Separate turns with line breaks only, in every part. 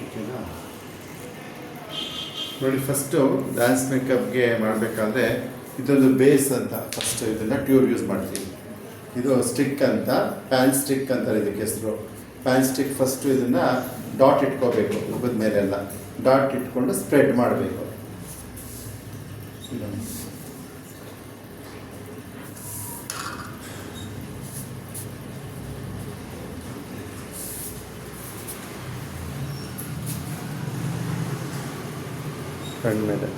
ಓಕೆನಾ? ನೋಡಿ, first dance ಮೇಕಪ್ಗೆ ಮಾಡಬೇಕಾದ್ರೆ ಇದೊಂದು ಬೇಸ್ ಅಂತ ಫಸ್ಟ್ ಇದನ್ನು ಟ್ಯೂಬ್ ಯೂಸ್ ಮಾಡ್ತೀವಿ. ಇದು ಸ್ಟಿಕ್ ಅಂತ, ಪ್ಯಾನ್ ಸ್ಟಿಕ್ ಅಂತಾರೆ ಇದಕ್ಕೆ ಹೆಸರು. ಪ್ಯಾನ್ ಸ್ಟಿಕ್ ಫಸ್ಟು ಇದನ್ನು ಡಾಟ್ ಇಟ್ಕೋಬೇಕು, ಮುಖದ ಮೇಲೆಲ್ಲ ಡಾಟ್ ಇಟ್ಕೊಂಡು ಸ್ಪ್ರೆಡ್ ಮಾಡಬೇಕು. ಕಣ್ಮೇಲೆ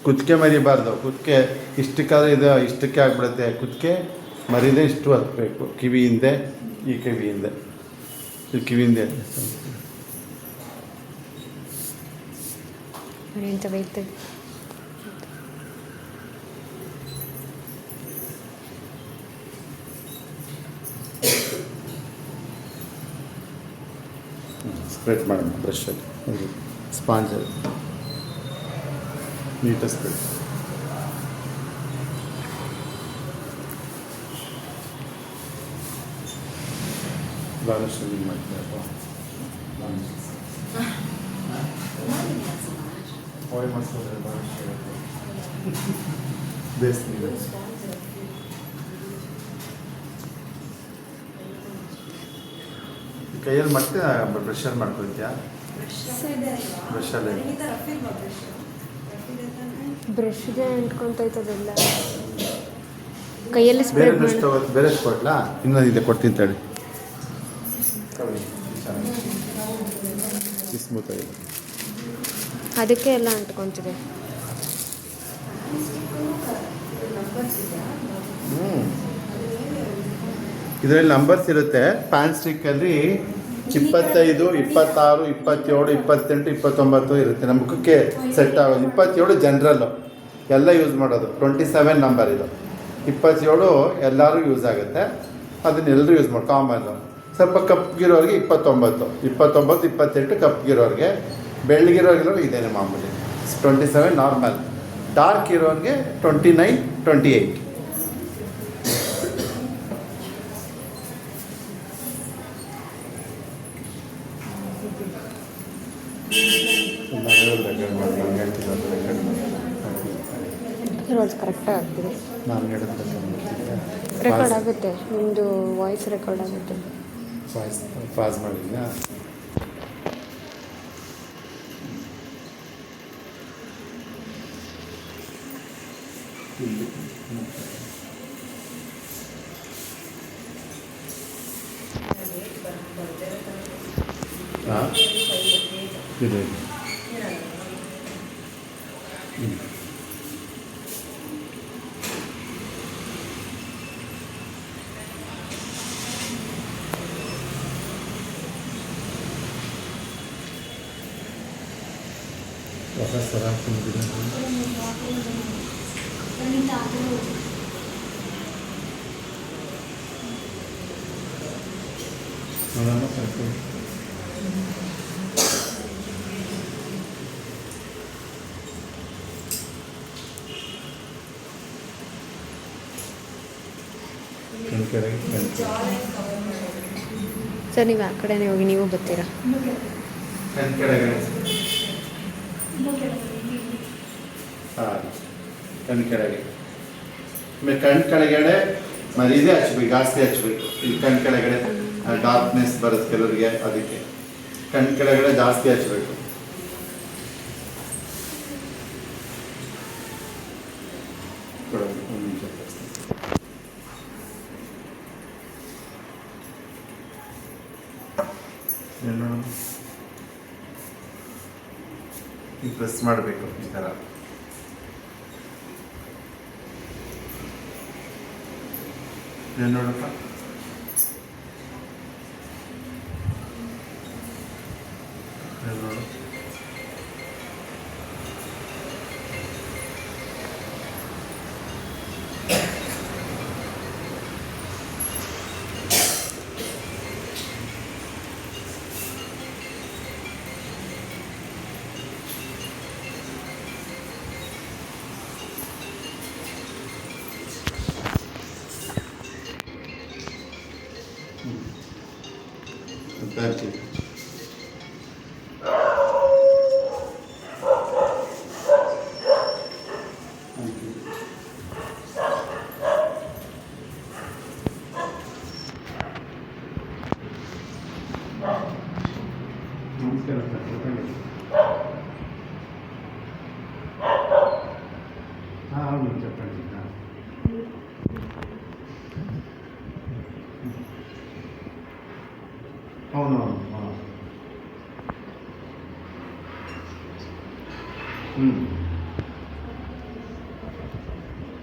ಕುತ್ತಿಗೆ ಮರಿಬಾರ್ದು. ಕುತ್ತಿಗೆ ಇಷ್ಟಕ್ಕಾದ್ರೆ ಇದು ಇಷ್ಟಕ್ಕೆ ಆಗ್ಬಿಡುತ್ತೆ. ಕುತ್ತಿಗೆ ಮರಿದೆ ಇಷ್ಟು ಹತ್ತಬೇಕು. ಕಿವಿ ಹಿಂದೆ, ಈ ಕಿವಿ ಹಿಂದೆ, ಈ ಕಿವಿ ಹಿಂದೆ ಸ್ಪ್ರೆಡ್ ಮಾಡೋಣ ಬ್ರಷಲ್ಲಿ, ಸ್ಪಾಂಜಲ್ಲಿ ನೀಟಾಗಿ ಸ್ಪ್ರೆಡ್. ಬಾರಿಶ್ ಮಾಡ್ತಾರೆ ಆಯಿಲ್ ಮಾಡಿಸ್ಕೊಂಡ್ರೆ ಬಾರಿಶ್ ಬೇಯಿಸ್ತೀವಿ. ಕೈಯಲ್ಲಿ ಮತ್ತೆ ಬ್ರಷಲ್ಲಿ ಮಾಡ್ಕೊಳ್ತೀಯಾ? ಬ್ರಷಲ್ಲಿ
ಬ್ರಷ್ಗೆ ಅಂಟ್ಕೊಂತೈತದೆಲ್ಲ ಕೈಯಲ್ಲಿ
ಬೇರೆ ಬ್ರಷ್ ತಗೋದು. ಬೇರೆ ಕೊಡ್ಲಾ? ಇನ್ನೊಂದಿದೆ, ಕೊಡ್ತೀನಿ ತಡಿ. ಸ್ಮೂತ್ ಆಗಿದೆ,
ಅದಕ್ಕೆ ಎಲ್ಲ ಅಂಟ್ಕೊಂತಿದೆ.
ಇದರಲ್ಲಿ ನಂಬರ್ಸ್ ಇರುತ್ತೆ. ಪ್ಯಾನ್ ಸ್ಟಿಕ್ಕಲ್ಲಿ 25, 26, 27, 28, 29 ಇರುತ್ತೆ. ನಮ್ಮ ಮುಖಕ್ಕೆ ಸೆಟ್ ಆಗೋದು. 27 ಜನರಲ್ಲು ಎಲ್ಲ ಯೂಸ್ ಮಾಡೋದು. 27 ನಂಬರ್ ಇದು. 27 ಎಲ್ಲರೂ ಯೂಸ್ ಆಗುತ್ತೆ. ಅದನ್ನೆಲ್ಲರೂ ಯೂಸ್ ಮಾಡಿ ಕಾಮನ್ನು. ಸ್ವಲ್ಪ ಕಪ್ಗಿರೋರಿಗೆ 29, 28 ಕಪ್ಗಿರೋರಿಗೆ. ಬೆಳ್ಳಗಿರೋರಿಗೆಲ್ಲ ಇದೇನೆ ಮಾಮೂಲಿ. 27 ನಾರ್ಮಲ್. ಡಾರ್ಕ್ ಇರೋರಿಗೆ 29, 28.
ಕರೆಕ್ಟಾಗಿ ಆಗ್ತಿದೆ.
ನಾನು ಹೇಳಿದ್ರೆ
ರೆಕಾರ್ಡ್ ಆಗುತ್ತೆ, ನಿಮ್ಮದು ವಾಯ್ಸ್ ರೆಕಾರ್ಡ್ ಆಗುತ್ತೆ.
ವಾಯ್ಸ್ ಪಾಸ್ ಮಾಡಿದ್ಯಾ? ಹಾಂ ಇದೆ. ಸರ ಹಾಕ್ಕೊಂಡಿದ್ದೀನಿ. ನೋಡೋಣ ಸಾಕು.
ಸರ್ ನೀವು ಆ ಕಡೆನೇ ಹೋಗಿ, ನೀವು ಬರ್ತೀರಾ?
ಕಣ್ ಕೆಳಗಡೆ. ಹಾಂ, ಕಣ್ ಕೆಳಗೆ. ಆಮೇಲೆ ಕಣ್ ಕೆಳಗಡೆ ಮರಿದೇ ಹಚ್ಬೇಕು, ಜಾಸ್ತಿ ಹಚ್ಬೇಕು. ಇಲ್ಲಿ ಕಣ್ ಕೆಳಗಡೆ ಡಾರ್ಕ್ನೆಸ್ ಬರುತ್ತೆ ಕೆಲವರಿಗೆ, ಅದಕ್ಕೆ ಕಣ್ ಕೆಳಗಡೆ ಜಾಸ್ತಿ ಹಚ್ಬೇಕು. ಈಗ ಪ್ರೆಸ್ ಮಾಡಬೇಕು ಈ ಥರ. ಏನು ನೋಡಪ್ಪ, ನೋಡು. Thank you. ನಮಸ್ಕಾರ ಸರ್. ಹಾಂ ಹೌದು చెప్పండి. అవునవును.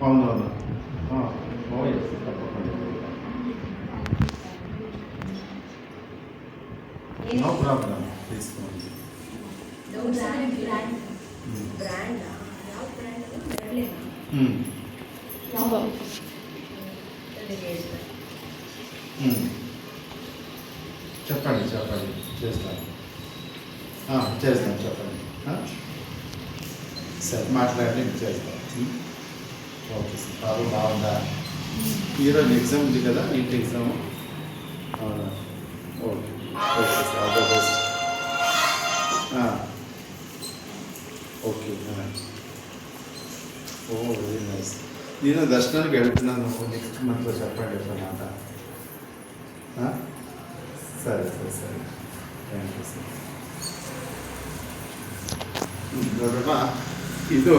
అవునవును. తప్పకుండా. నో ప్రాబ్లం, తీసుకోండి. చెప్పండి చెప్పండి, చేస్తాను. చేస్తాను, చెప్పండి. సరే మాట్లాడి చేస్తాను. Okay sir. బాబు బాగుందా? ఈరోజు ఎగ్జామ్ ఉంది కదా, నీట్ ఎగ్జామ్. అవునా? Okay okay sir, all the best. Okay. Oh very nice. నేను దర్శనానికి వెళ్తున్నాను నెక్స్ట్ మంత్లో, చెప్పండి ఎట్లా మాట. ಸರಿ ಸರಿ ಸರಿ, ಥ್ಯಾಂಕ್ ಯು ಸರ್. ನೋಡಮ್ಮ, ಇದು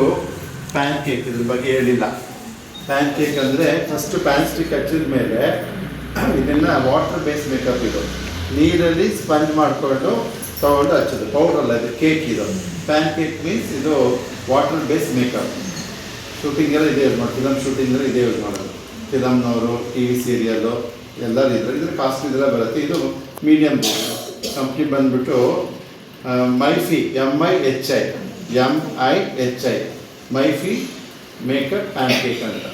ಪ್ಯಾನ್ ಕೇಕ್. ಇದ್ರ ಬಗ್ಗೆ ಹೇಳಿಲ್ಲ. ಪ್ಯಾನ್ ಕೇಕ್ ಅಂದರೆ ಫಸ್ಟು ಪ್ಯಾನ್ ಸ್ಟಿಕ್ ಹಚ್ಚಿದ ಮೇಲೆ ಇದನ್ನು ವಾಟರ್ ಬೇಸ್ ಮೇಕಪ್ ಇದು ನೀರಲ್ಲಿ ಸ್ಪಂಜ್ ಮಾಡಿಕೊಂಡು ತೊಗೊಂಡು ಹಚ್ಚೋದು. ಪೌಡ್ರಲ್ಲ, ಇದು ಕೇಕ್. ಇದು ಪ್ಯಾನ್ ಕೇಕ್ ಮೀನ್ಸ್ ಇದು ವಾಟರ್ ಬೇಸ್ ಮೇಕಪ್. ಶೂಟಿಂಗೆಲ್ಲ ಇದೇ ಯೂಸ್ ಮಾಡೋದು, ಫಿಲಮ್ ಶೂಟಿಂಗೆಲ್ಲ ಇದೇ ಯೂಸ್ ಮಾಡೋದು. ಫಿಲಮ್ನವರು, ಟಿ ವಿ ಸೀರಿಯಲ್ಲು ಎಲ್ಲರೂ ಇದ್ರ ಕಾಸ್ಟ್ಲಿ ಇದೆಲ್ಲ ಬರುತ್ತೆ. ಇದು ಮೀಡಿಯಮ್ ಕಂಪ್ನಿ ಬಂದುಬಿಟ್ಟು ಮೈಫಿ, MIHI ಮೈಫಿ ಮೇಕಪ್ ಪ್ಯಾನ್ ಕೇಕ್ ಅಂತ.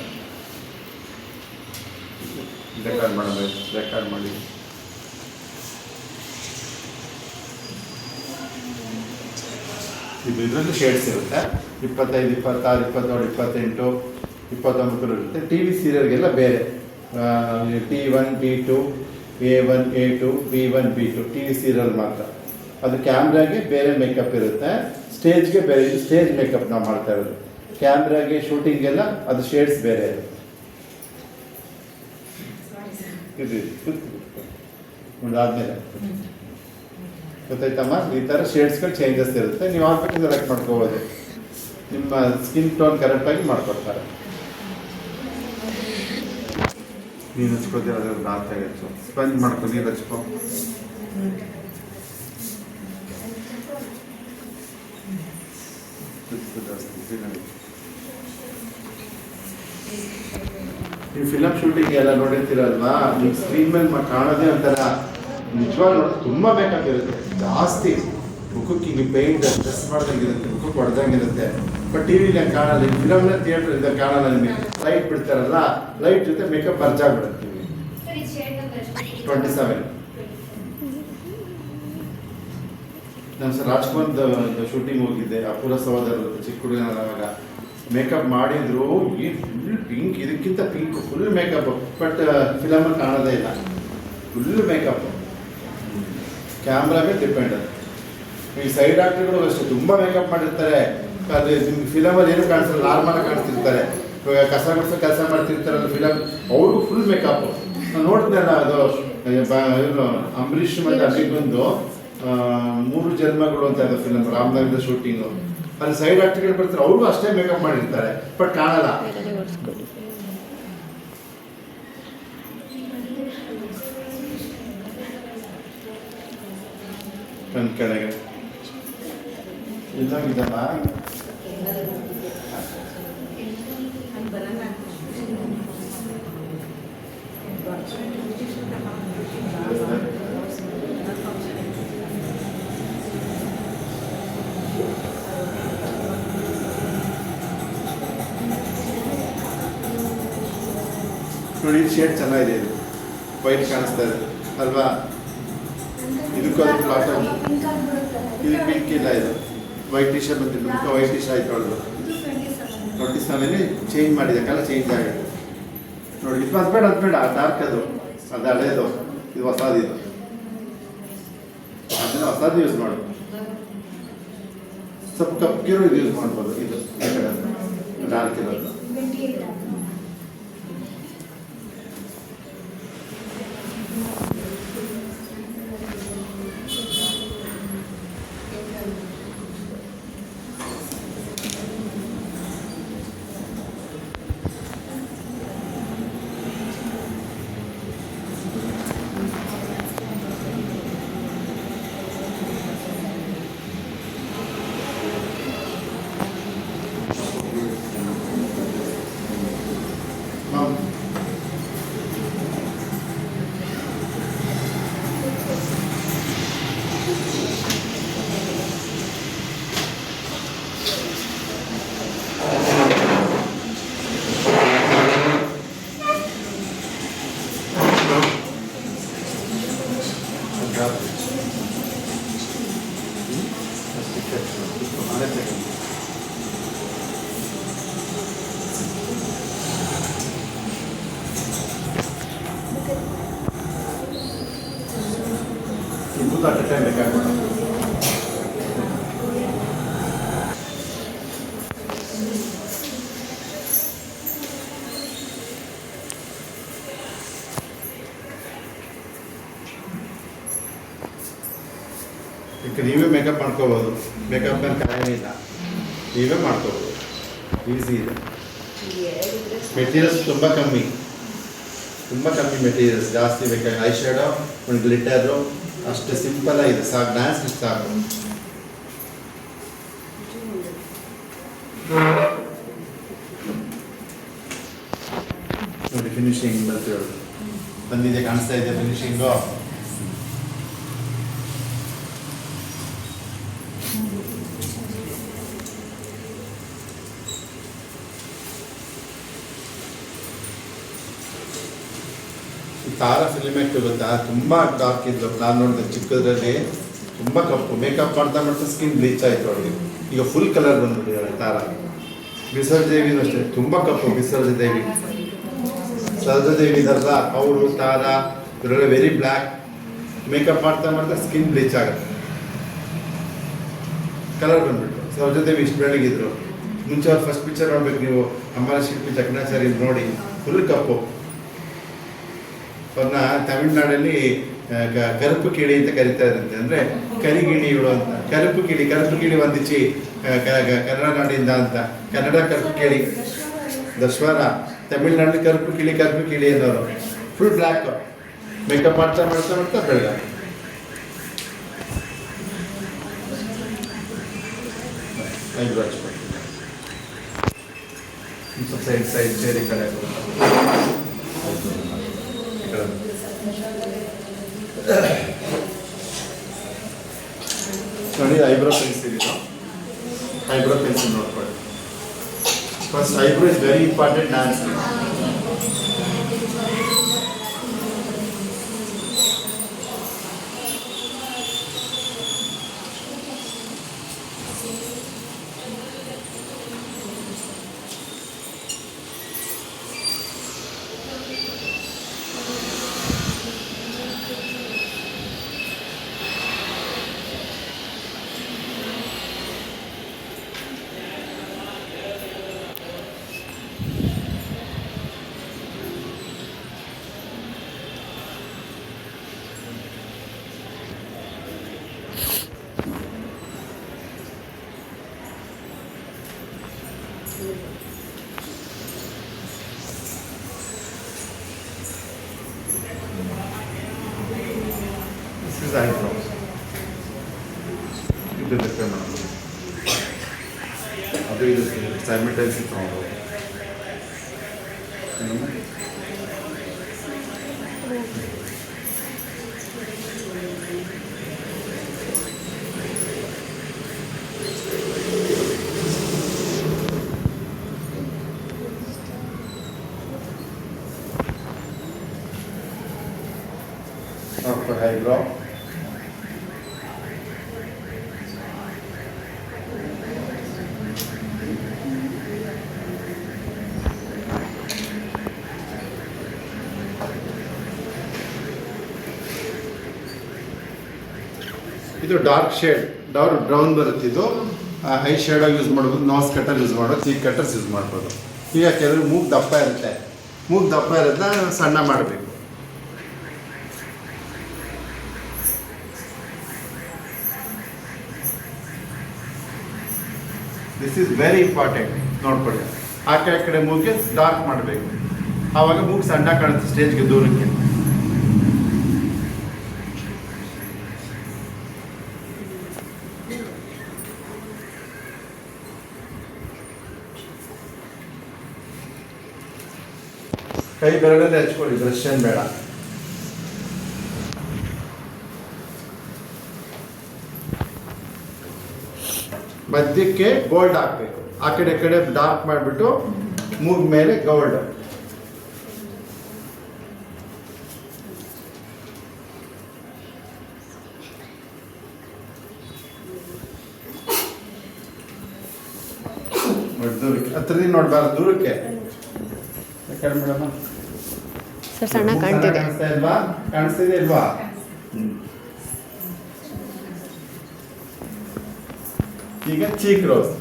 ರೆಕಾರ್ಡ್ ಮಾಡಬೇಕು, ರೆಕಾರ್ಡ್ ಮಾಡಿ. ಇದರಲ್ಲಿ ಶೇಡ್ಸ್ ಇರುತ್ತೆ. 25, 26, 27, 28, 29 ಇರುತ್ತೆ. ಟಿ ವಿ ಸೀರಿಯಲ್ಗೆಲ್ಲ ಬೇರೆ T1, T2, A1, A2, B1, B2 T V serial ಮಾತ್ರ. ಅದು ಕ್ಯಾಮ್ರಾಗೆ ಬೇರೆ ಮೇಕಪ್ ಇರುತ್ತೆ, ಸ್ಟೇಜ್ಗೆ ಬೇರೆ. ಇದು ಸ್ಟೇಜ್ ಮೇಕಪ್ ನಾವು ಮಾಡ್ತಾ ಇರೋದು. ಕ್ಯಾಮ್ರಾಗೆ ಶೂಟಿಂಗೆಲ್ಲ ಅದು ಶೇಡ್ಸ್ ಬೇರೆ ಇದು. ಆದಮೇಲೆ ಗೊತ್ತಾಯ್ತಮ್ಮ, ಈ ಥರ ಶೇಡ್ಸ್ಗಳು ಚೇಂಜಸ್ ಇರುತ್ತೆ. ನೀವು ಹಾಕ್ಬಿಟ್ಟು ಸೆಲೆಕ್ಟ್ ಮಾಡ್ಕೋಬೋದು. ನಿಮ್ಮ ಸ್ಕಿನ್ ಟೋನ್ ಕರೆಕ್ಟಾಗಿ ಮಾಡ್ಕೊಡ್ತಾರೆ. ನೀನು ಹಚ್ಕೋತೀರ, ಅದ್ರಲ್ಲಿ ದಾಲ್ತಾಗಿ ಹಚ್ಚು. ಸ್ಪಂಜ್ ಮಾಡ್ಕೊ, ನೀರು ಹಚ್ಕೊ. ನೀವು ಫಿಲಮ್ ಶೂಟಿಂಗ್ ಎಲ್ಲ ನೋಡಿರ್ತೀರಲ್ವಾ, ನೀವು ಸ್ಕ್ರೀನ್ ಮೇಲೆ ಕಾಣೋದೇ ಒಂಥರ ನಿಜವಾಗ ನೋಡೋದು ತುಂಬ ಮೇಕಪ್ ಇರುತ್ತೆ ಜಾಸ್ತಿ. ಮುಖಕ್ಕೆ ಹಿಂಗೆ ಪೇಂಟ್ ಡ್ರೆಸ್ ಮಾಡ್ದಂಗಿರುತ್ತೆ, ಮುಖಕ್ಕೆ ಹೊಡೆದಂಗಿರುತ್ತೆ. ಬಟ್ ಟಿ ವಿಲಿ ಹಂಗೆ ಕಾಣಲ್ಲ. ಈ ಫಿಲಮ್ನ ಥಿಯೇಟ್ರಿಂದ ಕಾಣಲ್ಲ. ನಿಮಗೆ ಲೈಟ್ ಬಿಡ್ತಾರಲ್ಲ, ಲೈಟ್ ಜೊತೆ ಮೇಕಪ್ ಬರ್ಜಾಗ್ಬಿಡುತ್ತೆ. 27 ನಾನು ಸರ್ ರಾಜ್ಕುಮಾರ್ದು ಶೂಟಿಂಗ್ ಹೋಗಿದ್ದೆ. ಅಪೂರ್ವ ಸಹೋದರರು ಚಿಕ್ಕ ಹುಡುಗನಾಗ ಮೇಕಪ್ ಮಾಡಿದ್ರು. ಈ ಫುಲ್ ಪಿಂಕ್, ಇದಕ್ಕಿಂತ ಪಿಂಕ್ ಫುಲ್ ಮೇಕಪ್. ಬಟ್ ಫಿಲಮಲ್ಲಿ ಕಾಣೋದೇ ಇಲ್ಲ, ಫುಲ್ ಮೇಕಪ್. ಕ್ಯಾಮ್ರಾ ಮೇಲೆ ಡಿಪೆಂಡ್. ಈ ಸೈಡ್ ಆಕ್ಟರ್ಗಳು ಅಷ್ಟೇ ತುಂಬ ಮೇಕಪ್ ಮಾಡಿರ್ತಾರೆ. ಅದು ನಿಮ್ಗೆ ಫಿಲಮಲ್ಲಿ ಏನು ಕಾಣಿಸಲ್ಲ, ನಾರ್ಮಲಾಗಿ ಕಾಣಿಸ್ತಿರ್ತಾರೆ. ಇವಾಗ ಕಸ ಗುಡಿಸೋ ಕೆಲಸ ಮಾಡ್ತಿರ್ತಾರಲ್ಲ ಫಿಲಮ್, ಅವ್ರಿಗೂ ಫುಲ್ ಮೇಕಪ್. ನಾನು ನೋಡಿದ್ನಲ್ಲ, ಅದು ಅಂಬರೀಷ್ ಮತ್ತು ಅಭಿಗೊಂದು 3 ಜನ್ಮಗಳು ಅಂತ ಇದೆ ಫಿಲಮ್, ರಾಮನಗರದ ಶೂಟಿಂಗು. ಅಲ್ಲಿ ಸೈಡ್ ಆಕ್ಟರ್ಗಳು ಬರ್ತಾರೆ, ಅವ್ರಿಗೂ ಅಷ್ಟೇ ಮೇಕಪ್ ಮಾಡಿರ್ತಾರೆ, ಬಟ್ ಕಾಣಲ್ಲ. ಕಣ್ ಕೆಳಗೆ ಇದಾಗಿದ್ದಮ್ಮ. ನೋಡಿ, ಶೇಡ್ ಚೆನ್ನಾಗಿದೆ. ಇದು ವೈಟ್ ಕಾಣಿಸ್ತಾ ಇದೆ ಅಲ್ವಾ? ಇದಕ್ಕೂ ಅದಕ್ಕೆ ಪ್ಲಾಟ್ ಇದು ಪಿಂಕ್ ಇಲ್ಲ. ಇದು ವೈಟ್ ಟಿ ಶರ್ಟ್ ಬಂದಿದ್ದು, ವೈಟ್ ಟಿ ಶರ್ಟ್ ಆಯ್ತು ಅವಳು. 27 ಚೇಂಜ್ ಮಾಡಿದೆ, ಕಲರ್ ಚೇಂಜ್ ಆಗಿದೆ ನೋಡಿ. ಇದು ಬೇಡ, ಅದು ಬೇಡ, ಡಾರ್ಕ್ ಅದು ಹಳೇದು, ಇದು ಹೊಸದಿದು. ಅದನ್ನು ಹೊಸದು ಯೂಸ್ ಮಾಡೋದು. ಸ್ವಲ್ಪ ಕಪ್ಪಿರೋ ಇದು ಯೂಸ್ ಮಾಡ್ಬೋದು. ಇದು ಡಾರ್ಕ್ ಇರೋದು. ಈಗ ನೀವೇ ಮೇಕಪ್ ಮಾಡ್ಕೋಬೋದು. ಮೇಕಪ್ ಮೇಲೆ ಕಾಯೇನಿಲ್ಲ, ನೀವೇ ಮಾಡ್ಕೋಬೋದು. ಈಸಿ ಇದೆ. ಮೆಟೀರಿಯಲ್ಸ್ ತುಂಬ ಕಮ್ಮಿ ಮೆಟೀರಿಯಲ್ಸ್, ಜಾಸ್ತಿ ಬೇಕಾಗಿ ಐ ಶ್ಯಾಡೋ, ಒಂದು ಗ್ಲಿಟರು, ಅಷ್ಟು ಸಿಂಪಲ್ ಆಗಿದೆ. ಸಾಕು, ಡ್ಯಾನ್ಸ್ ಇಷ್ಟು ಸಾಕು. ನೋಡಿ ಫಿನಿಶಿಂಗ್ ಬಂದಿದೆ, ಕಾಣಿಸ್ತಾ ಇದೆ ಫಿನಿಶಿಂಗು. ತಾರಾ ಫಿಲ್ಮ್ ಗೊತ್ತಾ, ತುಂಬ ಡಾರ್ಕ್ ಇದ್ಲು. ನಾನು ನೋಡಿದೆ ಚಿಕ್ಕದ್ರಲ್ಲಿ, ತುಂಬ ಕಪ್ಪು. ಮೇಕಪ್ ಮಾಡ್ತಾ ಸ್ಕಿನ್ ಬ್ಲೀಚ್ ಆಯಿತು ಅವಳಿಗೆ. ಈಗ ಫುಲ್ ಕಲರ್ ಬಂದ್ಬಿಟ್ಟಿದ್ದಾಳೆ ತಾರಾ. ವಿಸರ್ಜದೇವಿನೂ ಅಷ್ಟೇ, ತುಂಬ ಕಪ್ಪು. ವಿಸರ್ಜದೇವಿ ಇದಾರಲ್ಲ ಅವರು, ತಾರಾ, ಇವರೆಲ್ಲ ವೆರಿ ಬ್ಲ್ಯಾಕ್. ಮೇಕಪ್ ಮಾಡ್ತಾ ಸ್ಕಿನ್ ಬ್ಲೀಚ್ ಆಗುತ್ತೆ, ಕಲರ್ ಬಂದ್ಬಿಟ್ಟು. ಸರ್ವಜಾದೇವಿ ಇಷ್ಟು ಬೆಳಗಿದ್ರು. ಮುಂಚೆ ಅವ್ರು ಫಸ್ಟ್ ಪಿಕ್ಚರ್ ನೋಡ್ಬೇಕು ನೀವು, ಅಮರ ಶಿಲ್ಪಿ ಚಕ್ನಾಚಾರ್ಯ ನೋಡಿ, ಫುಲ್ ಕಪ್ಪು. ಅವ್ರನ್ನ ತಮಿಳ್ನಾಡಲ್ಲಿ ಕರುಪು ಕಿಡಿ ಅಂತ ಕರಿತಾ ಇದ್ರಂತೆ, ಅಂದರೆ ಕರಿಗಿಣಿಗಳು ಅಂತ. ಕರುಪು ಕಿಡಿ ಒಂದಿಚ್ಚಿ ಕನ್ನಡ ನಾಡಿಂದ ಅಂತ. ಕನ್ನಡ ಕರುಪು ಕಿಡಿ ದಶ್ವರ, ತಮಿಳ್ನಾಡಲ್ಲಿ ಕರುಪು ಕಿಡಿ ಅನ್ನೋರು. Full black. ಮೇಕಪ್ ಮಾಡ್ತಾ ಬೆಳಗ. ಐಬ್ರೋ ಹಚ್ಬೇಕು. ಸೈಡ್ ಸೇರಿ ಕಡೆ ನೋಡಿ. ಐಬ್ರೋ ಪೆನ್ಸಿಲ್ ನೋಡ್ಕೊಳ್ಳಿ. First eyebrow is very important dance. Eyebrows. ಇದು ಲೆಕ್ಕ ಮಾಡೋದು, ಅದು ಇದು ಸೈಮಲ್ಟೇನಿಯಸ್ಲಿ ತಗೊಂಡು. Upper eyebrow. ಇದು ಡಾರ್ಕ್ ಶೇಡ್ ಬ್ರೌನ್ ಬರುತ್ತೆ. ಇದು ಐ ಶೇಡೋ ಯೂಸ್ ಮಾಡ್ಬೋದು, ನೋಸ್ ಕಟ್ಟರ್ ಯೂಸ್ ಮಾಡ್ಬೋದು, ಚೀಕ್ ಕಟ್ಟರ್ಸ್ ಯೂಸ್ ಮಾಡ್ಬೋದು. ಈಗ ಕೆಲವರು ಮೂಗು ದಪ್ಪ ಇರುತ್ತೆ, ಮೂಗು ದಪ್ಪ ಇರೋದನ್ನ ಸಣ್ಣ ಮಾಡಬೇಕು. This is very important. ನೋಡ್ಕೊಳ್ಳಿ, ಆ ಕಡೆ ಮೂಗಿಗೆ ಡಾರ್ಕ್ ಮಾಡಬೇಕು, ಆವಾಗ ಮೂಗು ಸಣ್ಣ ಕಾಣುತ್ತೆ ಸ್ಟೇಜ್ಗೆ ದೂರಕ್ಕೆ. ಕೈ ಬೆರಳಲ್ಲಿ ಹಚ್ಕೊಳ್ಳಿ, ಬ್ರಷ್ ಏನು ಬೇಡ. ಮಧ್ಯಕ್ಕೆ ಗೋಲ್ಡ್ ಹಾಕಬೇಕು, ಆ ಕಡೆ ಡಾರ್ಕ್ ಮಾಡಿಬಿಟ್ಟು ಮೂಗ್ ಮೇಲೆ ಗೋಲ್ಡ್. ದೂರಕ್ಕೆ ಹತ್ರದಿಂದ ನೋಡ್ಬಾರ್ದು, ದೂರಕ್ಕೆ. ಮೇಡಮ್
ಸರ್ ಸಣ್ಣ ಕಾಣ್ತಿದೆ.
ಕಾಣಿಸ್ತಿದೆ ಇಲ್ವಾ? ಈಗ ಚೀಕ್ ರೋಸ್,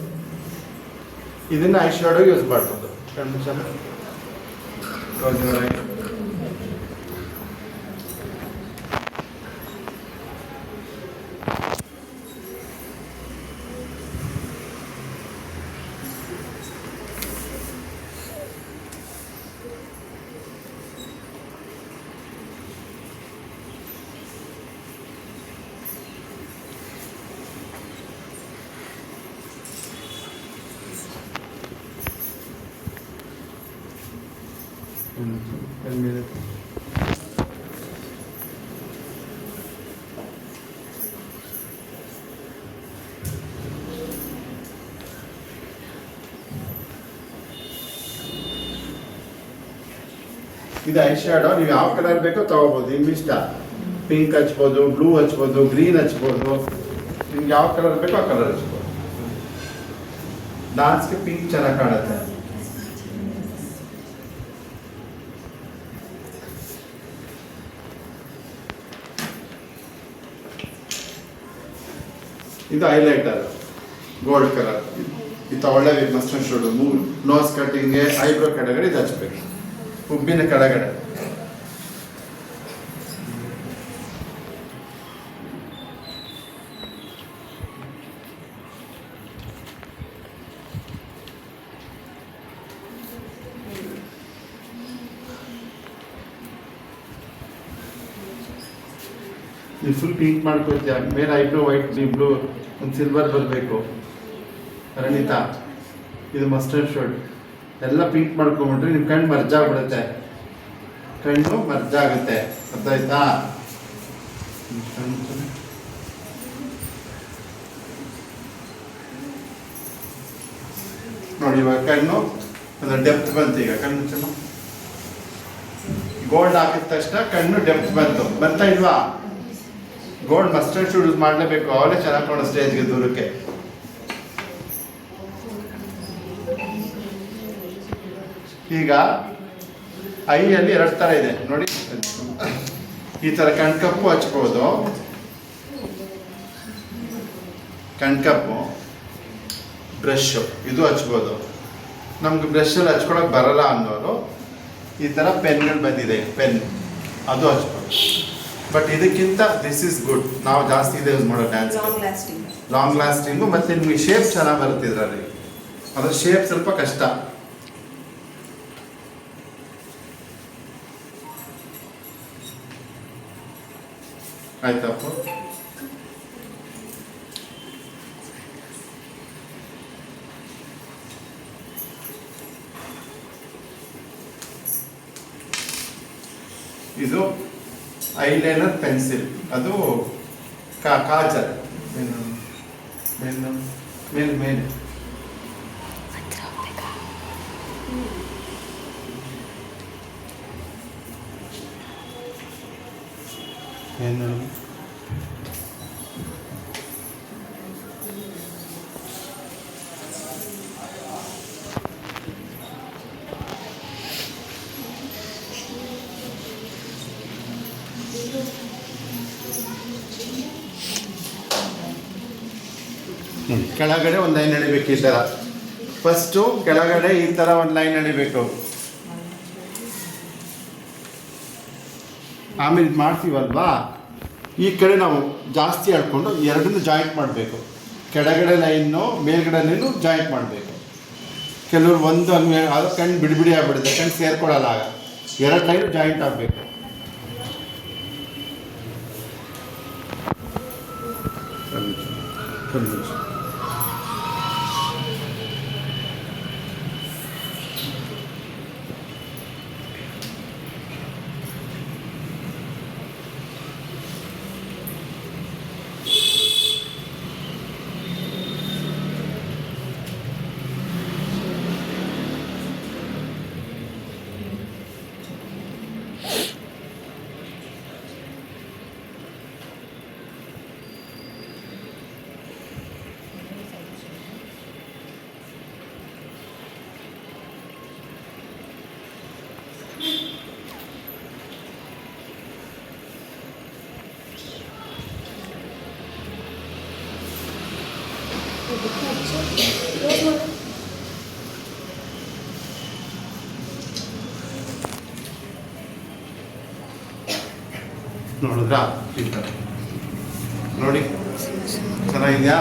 ಇದನ್ನ ಐ ಶಾಡೋ ಯೂಸ್ ಮಾಡ್ಬೋದು. ಇದು ಐ ಶಾಡೋ, ನೀವು ಯಾವ ಕಲರ್ ಬೇಕೋ ತಗೋಬೋದು, ನಿಮ್ಗೆ ಇಷ್ಟ. ಪಿಂಕ್ ಹಚ್ಬೋದು, ಬ್ಲೂ ಹಚ್ಬೋದು, ಗ್ರೀನ್ ಹಚ್ಬೋದು, ನಿಮ್ಗೆ ಯಾವ ಕಲರ್ ಬೇಕೋ ಆ ಕಲರ್ ಹಚ್ಬೋದು. ಡಾನ್ಸ್ಗೆ ಪಿಂಕ್ ಚೆನ್ನಾಗಿ ಕಾಣುತ್ತೆ. ಇದು ಹೈಲೈಟರ್ ಗೋಲ್ಡ್ ಕಲರ್, ಇದು ಒಳ್ಳೆ ಮಸ್ಟರ್ಡ್ ಶೇಡ್. ನೋಸ್ ಕಟ್ಟಿಂಗ್ಗೆ ಐಬ್ರೋ ಕೆಳಗಡೆ ಇದು ಹಚ್ಬೇಕು, ಹುಬ್ಬಿನ ಕೆಳಗಡೆ. ನೀವು ಫುಲ್ ಪಿಂಕ್ ಮಾಡ್ಕೊಳ್ತೀಯ, ಮೇಲೆ ಐಬ್ರೋ ವೈಟ್, ಬ್ಲೂ, ಒಂದು ಸಿಲ್ವರ್ ಬರಬೇಕು. ರಣೀತಾ, ಇದು ಮಸ್ಟರ್ಡ್ ಶೇಡ್. ಎಲ್ಲ ಪಿಂಕ್ ಮಾಡ್ಕೊಂಬಿಟ್ರೆ ನಿಮ್ಮ ಕಣ್ಣು ಮರ್ಜಾಗ್ಬಿಡುತ್ತೆ, ಕಣ್ಣು ಮರ್ಜಾಗುತ್ತೆ. ಅರ್ಥ ಆಯ್ತಾ? ನೋಡಿ, ಇವಾಗ ಕಣ್ಣು ಅದು ಡೆಪ್ತ್ ಬಂತು. ಈಗ ಕಣ್ಣು ಚೆನ್ನಾಗಿ ಗೋಲ್ಡ್ ಹಾಕಿದ ತಕ್ಷಣ ಕಣ್ಣು ಡೆಪ್ತ್ ಬಂತಾ ಇಲ್ವಾ? ಗೋಲ್ಡ್ ಮಸ್ಟರ್ಡ್ ಶೇಡ್ ಯೂಸ್ ಮಾಡಲೇಬೇಕು, ಅವಳೇ ಚೆನ್ನಾಗಿ ಕಾಣೋ ಸ್ಟೇಜ್ಗೆ ದೂರಕ್ಕೆ. ಈಗ ಐಯಲ್ಲಿ 2 ಥರ ಇದೆ ನೋಡಿ. ಈ ಥರ ಕಣ್ಕಪ್ಪು ಹಚ್ಬೋದು, ಕಣ್ಕಪ್ಪು ಬ್ರಷು ಇದು ಹಚ್ಬೋದು. ನಮ್ಗೆ ಬ್ರಷಲ್ಲಿ ಹಚ್ಕೊಳಕ್ಕೆ ಬರಲ್ಲ ಅನ್ನೋರು ಈ ಥರ ಪೆನ್ಗಳು ಬಂದಿದೆ, ಪೆನ್ ಅದು ಹಚ್ಬೋದು. ಬಟ್ ಇದಕ್ಕಿಂತ ದಿಸ್ ಈಸ್ ಗುಡ್. ನಾವು ಜಾಸ್ತಿ ಇದೆ ಯೂಸ್ ಮಾಡೋ ಡ್ಯಾನ್ಸ್, ಲಾಂಗ್ ಲಾಸ್ಟಿಂಗು, ಮತ್ತು ನಿಮಗೆ ಶೇಪ್ ಚೆನ್ನಾಗಿ ಬರುತ್ತೆ ಇದರಲ್ಲಿ. ಅದ್ರ ಶೇಪ್ ಸ್ವಲ್ಪ ಕಷ್ಟ. ಆಯ್ತಪ್ಪ? ಇದು ಐಲೈನರ್ ಪೆನ್ಸಿಲ್, ಅದು ಕಾಜಲ್ ಮೇಲೆ ಏನು ಕೆಳಗಡೆ ಒಂದು ಲೈನ್ ಎಳಿಬೇಕು ಈ ಥರ. ಫಸ್ಟು ಕೆಳಗಡೆ ಈ ಥರ ಒಂದು ಲೈನ್ ಎಳಿಬೇಕು. ಆಮೇಲೆ ಇದು ಮಾಡ್ತೀವಲ್ವಾ, ಈ ಕಡೆ ನಾವು ಜಾಸ್ತಿ ಎಳ್ಕೊಂಡು ಎರಡನ್ನೂ ಜಾಯಿಂಟ್ ಮಾಡಬೇಕು. ಕೆಳಗಡೆ ಲೈನು ಮೇಲ್ಗಡೆ ಲೈನು ಜಾಯಿಂಟ್ ಮಾಡಬೇಕು. ಕೆಲವರು ಒಂದು ಅದು ಕಣ್ಣು ಬಿಡಿ ಆಗ್ಬಿಡುತ್ತೆ, ಕಣ್ಣು ಸೇರ್ಕೊಳ್ಳಲ್ಲ. ಆಗ ಎರಡು ಲೈನು ಜಾಯಿಂಟ್ ಆಗಬೇಕು. ನೋಡಿದ್ರಾ ಈ ಥರ ನೋಡಿ ಚೆನ್ನಾಗಿದೆಯಾ?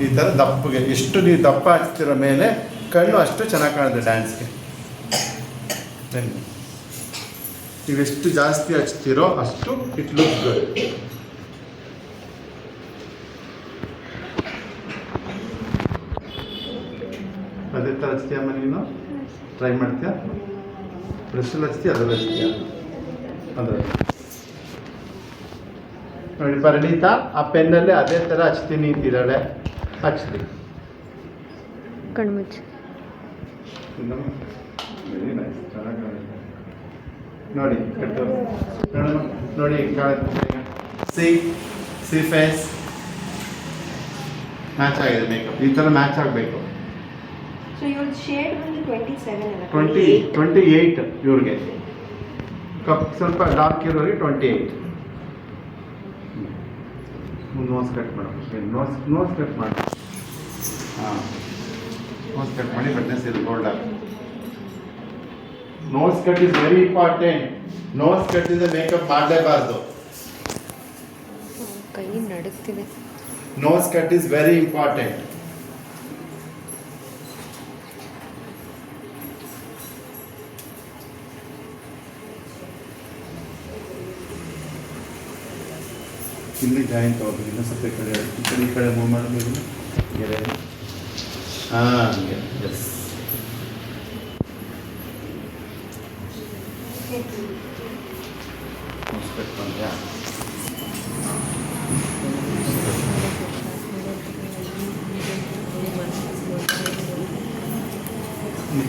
ಈ ಥರ ದಪ್ಪಗೆ ಎಷ್ಟು ನೀವು ದಪ್ಪ ಹಚ್ತಿರೋ ಮೇಲೆ ಕಣ್ಣು ಅಷ್ಟು ಚೆನ್ನಾಗಿ ಕಾಣುತ್ತೆ ಡ್ಯಾನ್ಸ್ಗೆ. ನೀವೆಷ್ಟು ಜಾಸ್ತಿ ಹಚ್ತಿರೋ ಅಷ್ಟು ಇಟ್ ಲುಕ್ಸ್ ಗುಡ್. ಅದೇ ಥರ ಹಚ್ತೀಯಮ್ಮ ನೀನು? ಟ್ರೈ ಮಾಡ್ತೀಯಾ? ಬ್ರಷಲ್ಲಿ ಹಚ್ತೀಯ ಅದ್ರಲ್ಲಿ ಹಚ್ತೀಯ? ಅದ್ರಲ್ಲಿ ನೋಡಿ ಪರಿಣಿತ ಆ ಪೆನ್ನಲ್ಲಿ ಅದೇ ಥರ ಹಚ್ತೀನಿ ಅಂತಿದ್ದಾಳೆ. ಹಚ್ತೀನಿ
ಕಣ್ಮುಚ್ಚಿ.
ವೆರಿ ನೈಸ್, ಚೆನ್ನಾಗಿ ನೋಡಿ ಕಟ್ಟು ನೋಡಿ ಸಿ ಫೇಸ್ ಮ್ಯಾಚ್ ಆಗಿದೆ. ಮೇಕಪ್ ಈ ಥರ ಮ್ಯಾಚ್ ಆಗಬೇಕು.
So your shade ಬಂದು 27 ಅಲ್ಲ?
28 ಇವ್ರಿಗೆ. ಕಪ್ ಸ್ವಲ್ಪ ಡಾರ್ಕ್ ಇರೋರಿಗೆ 28. ನೋಸ್ ಕಟ್ ಮಾಡೋದು. ನೋಸ್ ಕಟ್ ಮಾಡಿ. ಹಾಂ, ನೋಸ್ ಕಟ್ ಮಾಡಿ ಬಟ್ನೆಸ್ ಇದು ಗೋಲ್ಡ್ ಆಗಿ. Nose cut is very important. Nose cut ಇಂದ ಮೇಕಪ್ ಮಾಡಲೇಬಾರ್ದು.
ಕೈ ನಡುಗ್ತಿದೆ.
Nose cut is very important. ಇಲ್ಲಿ ಜಾಯಿಂಟ್ ಹೋಗ್ಬೇಕು. ಇನ್ನೂ ಸ್ವಲ್ಪ ಈ ಕಡೆ ಮೂವ್ ಮಾಡಬೇಕು. ಹಾಂ, ಎಸ್. ಕಟ್ ಮಾಡ್ಯಾ?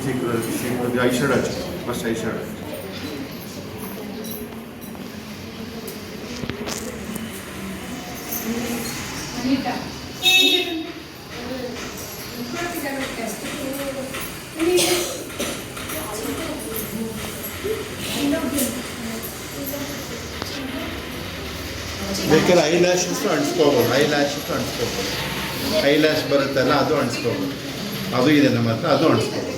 ಚಿಕ್ಕದು ಐ ಶೇಡ್ ಹಚ್ಚು. ಫಸ್ಟ್ ಐ ಶೇಡ್ ಹಚ್ಚು. ಬೇಕಾದ್ರೆ ಐ ಲ್ಯಾಶಸ್ ಅಂಟಿಸ್ಕೋಬೋದು. ಐ ಲ್ಯಾಶ್ ಬರುತ್ತಲ್ಲ ಅದು ಅಂಟಿಸ್ಕೋಬೋದು. ಅದು ಇದೆ ನಮ್ಮ ಹತ್ರ, ಅದು ಅಂಟಿಸ್ಕೋಬೋದು.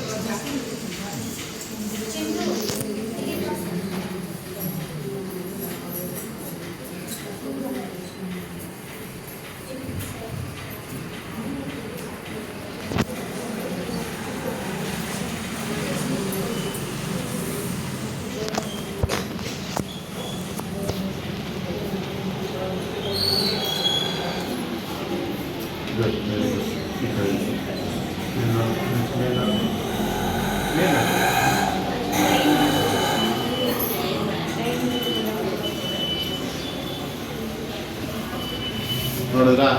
ನೋಡಿದ್ರಾ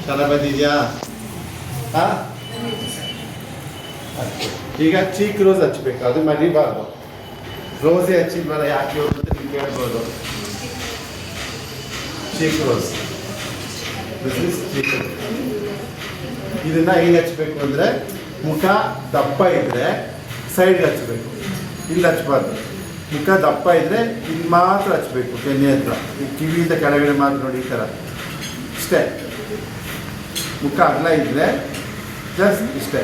ಚೆನ್ನಾಗಿ ಬಂದಿದ್ಯಾ? ಹಾಂ, ಈಗ ಚೀಕ್ ರೋಸ್ ಹಚ್ಬೇಕು. ಅದು ಮರಿಬಾರ್ದು. ರೋಸೇ ಹಚ್ಚಿದ್ವಲ್ಲ, ಯಾಕೆ ಅಂತ ನೀವು ಕೇಳ್ಬೋದು. ಚೀಕ್ ರೋಸ್ ಇದನ್ನ ಹೆಂಗೆ ಹಚ್ಬೇಕು ಅಂದರೆ, ಮುಖ ದಪ್ಪ ಇದ್ದರೆ ಸೈಡ್ಗೆ ಹಚ್ಬೇಕು, ಇಲ್ಲಿ ಹಚ್ಬಾರ್ದು. ಮುಖ ದಪ್ಪ ಇದ್ದರೆ ಇಲ್ಲಿ ಮಾತ್ರ ಹಚ್ಬೇಕು, ಕೆನ್ನೆ ಹತ್ರ. ಈ ಕಿವಿಯಿಂದ ಕೆಳಗಡೆ ಮಾತ್ರ ನೋಡಿ, ಈ ಥರ ಅಷ್ಟೇ. ಮುಖ ಅಗಲ ಇದ್ದರೆ ಜಸ್ಟ್ ಇಷ್ಟೇ.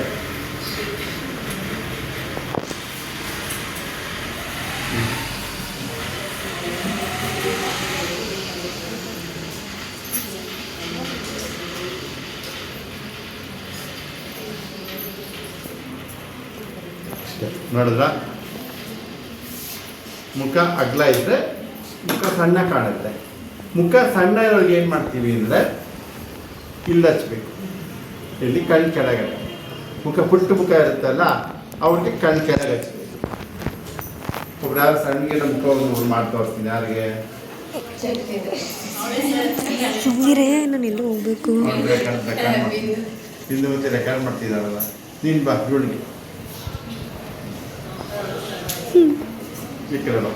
ನೋಡಿದ್ರ ಮುಖ ಅಗಲ ಇದ್ದರೆ ಮುಖ ಸಣ್ಣ ಕಾಣುತ್ತೆ. ಮುಖ ಸಣ್ಣ ಇರೋರಿಗೆ ಏನು ಮಾಡ್ತೀವಿ ಅಂದರೆ ಇಲ್ಲಿ ಹಚ್ಬೇಕು, ಇಲ್ಲಿ ಕಣ್ಣು ಕೆಳಗೆ. ಮುಖ ಪುಟ್ಟ ಮುಖ ಇರುತ್ತಲ್ಲ ಅವ್ರಿಗೆ ಕಣ್ಣು ಕೆಳಗೆ ಹಚ್ಬೇಕು. ಒಬ್ರು ಯಾರು ಸಣ್ಣಗೆ ಮುಖ ಮಾಡಿ ತೋರಿಸ್ತೀನಿ ಯಾರಿಗೆ
ಸುಮ್ಮನೆ ನಾನು ಎಲ್ಲೂ ಹೋಗ್ಬೇಕು.
ಹಿಂದೆ ಮುಂಚೆ ರೆಕಾರ್ಡ್ ಮಾಡ್ತಿದ್ದಾರಲ್ಲ, ನೀನು ಬಾ ಇವಳಿಗೆ ಇಕ್ಕಿರಲ್ಲ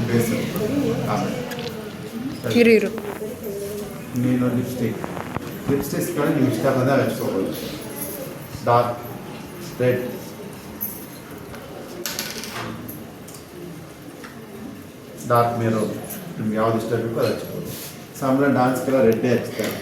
ಬೇಸರ. ಆಮೇಲೆ
ಇರು
ನೀನು ಲಿಪ್ಸ್ಟಿಕ್ಸ್ಗಳು ನೀವು ಇಷ್ಟ ಬಂದಾಗ ಹಚ್ಕೋಬೋದು. ಡಾರ್ಕ್ ರೆಡ್, ಡಾರ್ಕ್ ಮೆರೂನ್, ನಿಮ್ಗೆ ಯಾವ್ದು ಇಷ್ಟ ಬೇಕೋ ಅದು ಹಚ್ಕೋಬೋದು. ಸಾಮಾನ್ಯ ಡಾನ್ಸ್ಗೆಲ್ಲ ರೆಡ್ಡೇ ಹಚ್ತಾರೆ.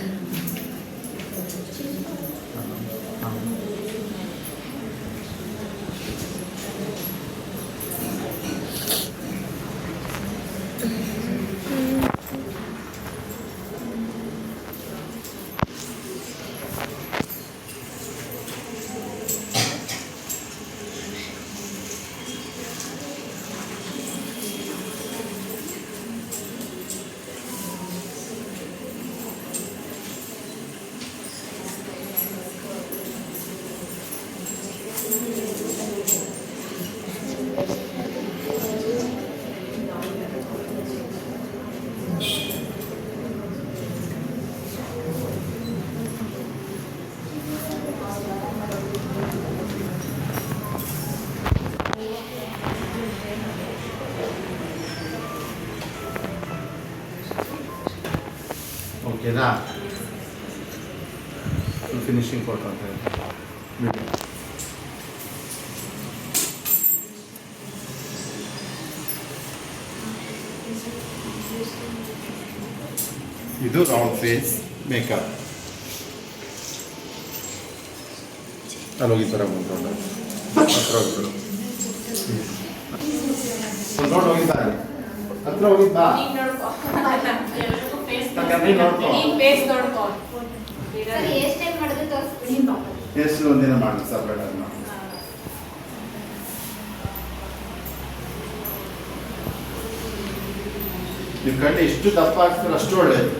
ಓಕೆನಾ? ಫಿನಿಶಿಂಗ್ ಫೋಟೋ ಅಂತ ಹೇಳಿ ಇದು ರೌಂಡ್ ಫೇಸ್ ಮೇಕಪ್. ಅಲ್ಲೋಗಿ ಥರ ಮುಂದ್ಕೊಂಡು ಹತ್ರ ಹೋಗ್ಬಿಡು. ನೋಡಿ ಹೋಗಿದ್ದಾರೆ ಹತ್ರ ಹೋಗಿದ್ದಾ ಎಷ್ಟು ಒಂದಿನ ಮಾಡಿ ಸಪ್ರೇಟ್ ಆಗಿ ಮಾಡಿ. ನೀವು ಕಣ್ಣು ಎಷ್ಟು ದಪ್ಪ ಆಗ್ತಾರೆ ಅಷ್ಟು ಒಳ್ಳೆಯದು.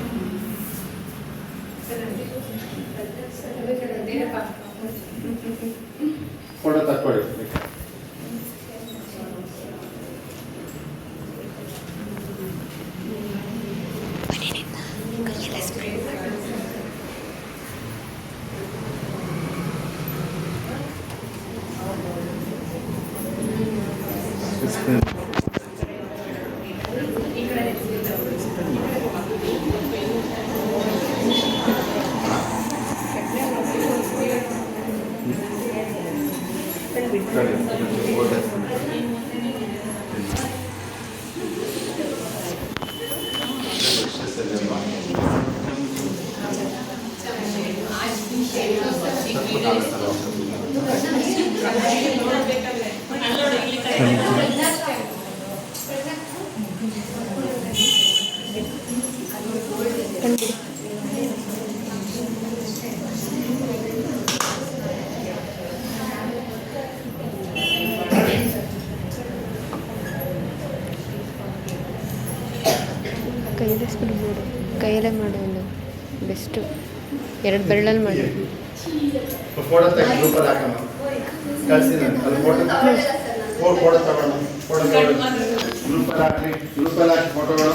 ಫೋಟೋ ತಕ್ಕೊಳ್ಳಿ.
ಕೈಯಲ್ಲೇ ಮಾಡು, ಒಂದು ಬೆಸ್ಟು. 2 ಬೆರಳಲ್ಲಿ ಮಾಡಿ.
ಫೋಟೋ ತೆಗೆದು ಗ್ರೂಪಲ್ಲಿ ಹಾಕಮ್ಮ. ಕಳಿಸಿದ್ರೆ ಅಲ್ಲಿ ಫೋಟೋ ತಗೊಳ್ಳೋಣ. ಫೋಟೋ ಗ್ರೂಪಲ್ಲಿ ಹಾಕಿ ಫೋಟೋಗಳು.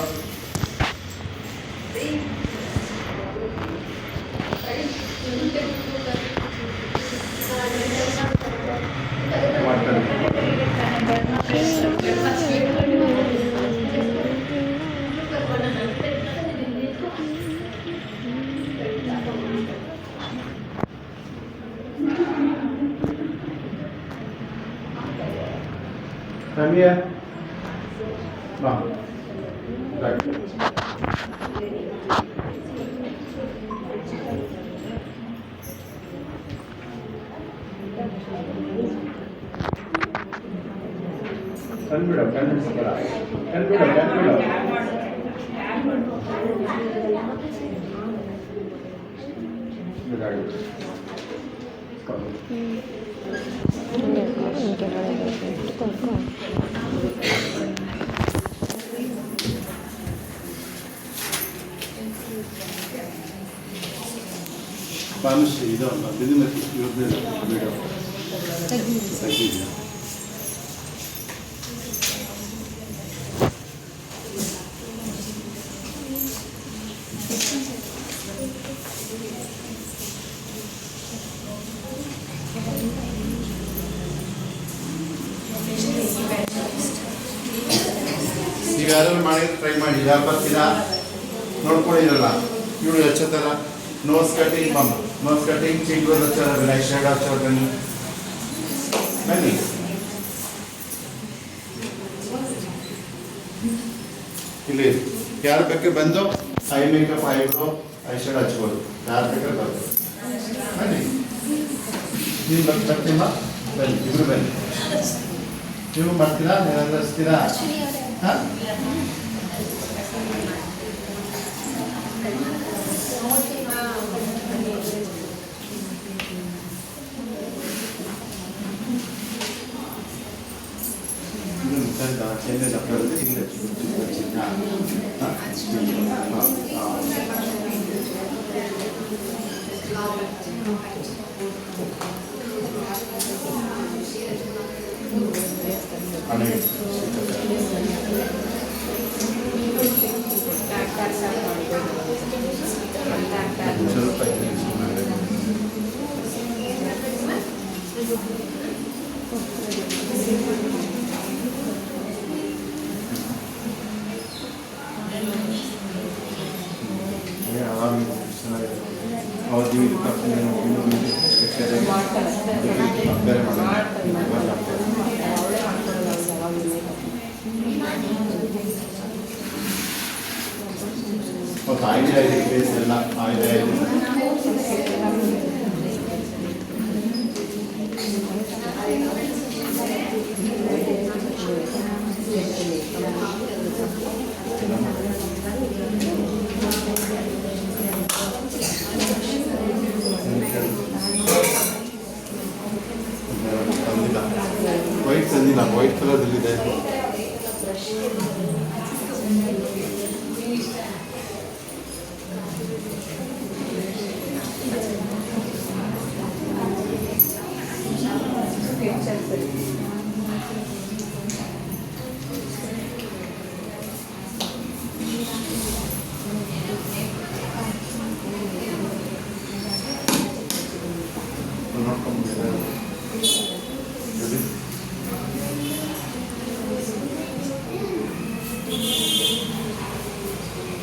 Come here. Come. ಕಣ್ಬಿಡು ಕಣ್ಣಿಸ್ಕೊಳ ಕಣ್ಬಿಡು ಕಣ್ಬಿಡು ಭಾನುಶ್ರೀ ಇದು ಬಿದಿಮತಿ ಇವ್ರದ್ದು ವಿಡಿಯೋ ತೆಗಿದ್ಯಾ ನೀವು ಯಾರು ಮಾಡಿದ್ರೆ ಟ್ರೈ ಮಾಡಿ ಯಾರು ಬರ್ತೀರಾ ನೋಡ್ಕೊಂಡಿರಲ್ಲ ಇವಳು ಹಚ್ಚತ್ತಲ್ಲ nose cutting nose cutting cheek ಹಚ್ಚೋದಿಲ್ಲ ಶೇಡ್ ಹಚ್ಚೋದು ಬನ್ನಿ ಬನ್ನಿ ಇಲ್ಲಿ ಯಾರು ಬೇಕಾದ್ರೆ ಬಂದು eye makeup eyebrow eye shade ಹಚ್ಬೋದು ಯಾರು ಬೇಕಾದ್ರೆ ಬರ್ಬೋದು ಬನ್ನಿ ನೀವು ಬರ್ತೀಮ್ಮ ಬನ್ನಿ ಇಬ್ರು ಬನ್ನಿ ನೀವು ಬರ್ತೀರಾ ಏನಾದ್ರು ಹಚ್ತೀರಾ ಹಾಂ ಚೆಂದ ಬರೋದು ಇಲ್ಲ ಸ್ವಲ್ಪ ಅವ್ರದ್ದು ಇದು ಬೇರೆ ಮತ್ತು ಐಡಿಯಾ ಇದೆ ಬೇಸ್ ಎಲ್ಲ ಐಡಿಯಾ ಇದೆ ವೈಟ್ ತಂದಿಲ್ಲ ವೈಟ್ ಕಲರ್ದಲ್ಲಿದೆ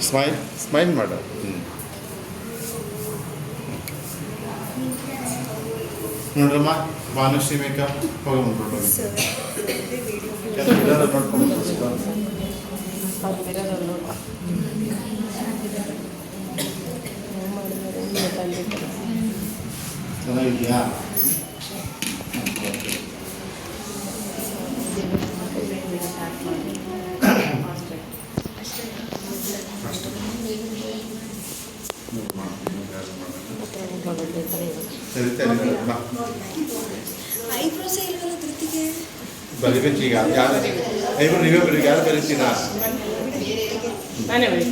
ಸ್ಮೈಲ್ ಸ್ಮೈಲ್ ಮಾಡು ನೋಡ್ರಮ್ಮ ಭಾನುಶ್ರೀ ಮೇಕಪ್ ಹೋಗಿ ಬಂದ್ಬಿಟ್ಟು ನೋಡ್ಕೊಂಡು ಚೆನ್ನಾಗಿದೆಯಾ
ಐಬ್ರೋಸ್ ಇಲ್ವಲ್ಲ ಧೃತಿಗೆ
ಬರಿಬೇಕು ಈಗ ಯಾರು ಐಬ್ರೋ ನೀವೇ ಬರೀ ಯಾರು ಬರೀತೀರಾ
ನಾನೇ ಬರೀ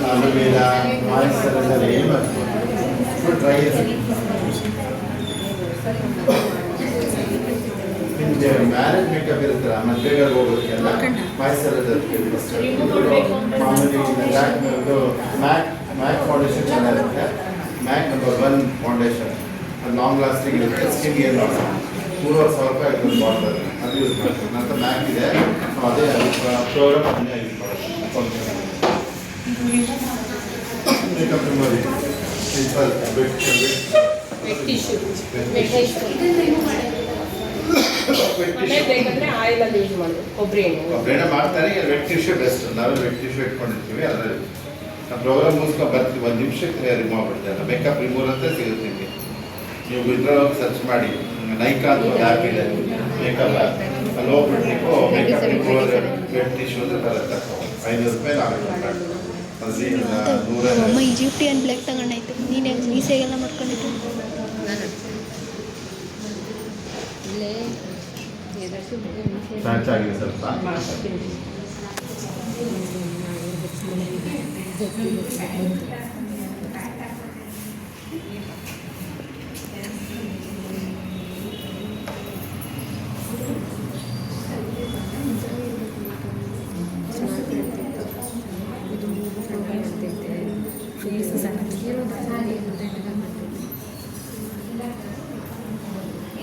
ಅಲೋವೇರಾ ಮಾಯಿಶ್ಚರೈಸರ್ ಏನು ಟ್ರೈ
ನಿಮಗೆ ಮ್ಯಾರೇಜ್ ಮೇಕಪ್ ಇರುತ್ತಲ್ಲ ಮದುವೆಗಳಿಗೆ ಹೋಗೋದಕ್ಕೆಲ್ಲ ಮೈಸೂರಲ್ಲಿ ಮಾಮೂಲಿ ಮ್ಯಾಕ್ ಫೌಂಡೇಶನ್ ಚೆನ್ನಾಗಿರುತ್ತೆ. ಮ್ಯಾಕ್ ನಂಬರ್ 1 ಫೌಂಡೇಶನ್ ಅದು ಲಾಂಗ್ ಲಾಸ್ಟಿಂಗ್ ಇರುತ್ತೆ. ಸ್ಕಿನ್ ಏನು ₹3,500 ಇದು ಮಾಡ್ತಾರೆ, ಅದು ಯೂಸ್ ಮಾಡ್ತಾರೆ. ನಂತರ ಮ್ಯಾಕ್ ಇದೆ, ಅದೇ ಪ್ರೋಗ್ರಾಮ್ ಅದನ್ನೇ ಯೂಸ್ ಮಾಡೋದು. ಮೇಕಪ್ ರಿಮೂವರ್ ಇದೆ, ಸಿಂಪಲ್
ಬೇಕಂದ್ರೆ ಆಯಿಲ್ ಅಲ್ಲಿ ಯೂಸ್ ಮಾಡೋದು, ಕೊಬ್ಬರಿ ಎಣ್ಣೆ.
ಒಬ್ಬರೇನ ಮಾಡ್ತಾರೆ. Wet tissue best. ನಾವು ವೆಟ್ ಟಿಶ್ಯೂ ಇಟ್ಕೊಂಡಿರ್ತೀವಿ, ಅದರಲ್ಲಿ ನಾವು ಪ್ರೋಗ್ರಾಮ್ ಮುಗಿಸ್ಕೊಂಡು ಬರ್ತೀವಿ, 1 ನಿಮಿಷಕ್ಕೆ ರಿಮೂವ್ ಆಗ್ಬಿಡ್ತಾರೆ. ಮೇಕಪ್ ರಿಮೂವರ್ ಅಂತ ಸಿಗುತ್ತೆ ನಿಮಗೆ. ನೀವು ಇದ್ರೊಳಗೆ ಸರ್ಚ್ ಮಾಡಿ, ನೈಕಾ ಅಂತ ಒಂದು ಆ್ಯಪ್ ಇದೆ, ಮೇಕಪ್ ಆ್ಯಪ್. ಅಲ್ಲಿ ಹೋಗ್ಬಿಟ್ಟು ನೀವು ಮೇಕಪ್ ರಿಮೂವರ್ ವೆಟ್ ಟಿಶ್ಯೂ ಅಂದರೆ ಬರುತ್ತೆ. ₹500 ಆಗುತ್ತೆ. ಅದರಲ್ಲಿ
ಅಮ್ಮ ಈಜಿಪ್ಟಿಯನ್ ಬ್ಲ್ಯಾಕ್ ತಗೊಂಡಾಯ್ತು. ನೀನು ಮೀಸೆಗೆಲ್ಲ ಮಾಡ್ಕೊಂಡಿದ್ದು
ಇಲ್ಲೇ
ಸ್ಟ್ಯಾಚ್ ಆಗಿದೆ ಸ್ವಲ್ಪ.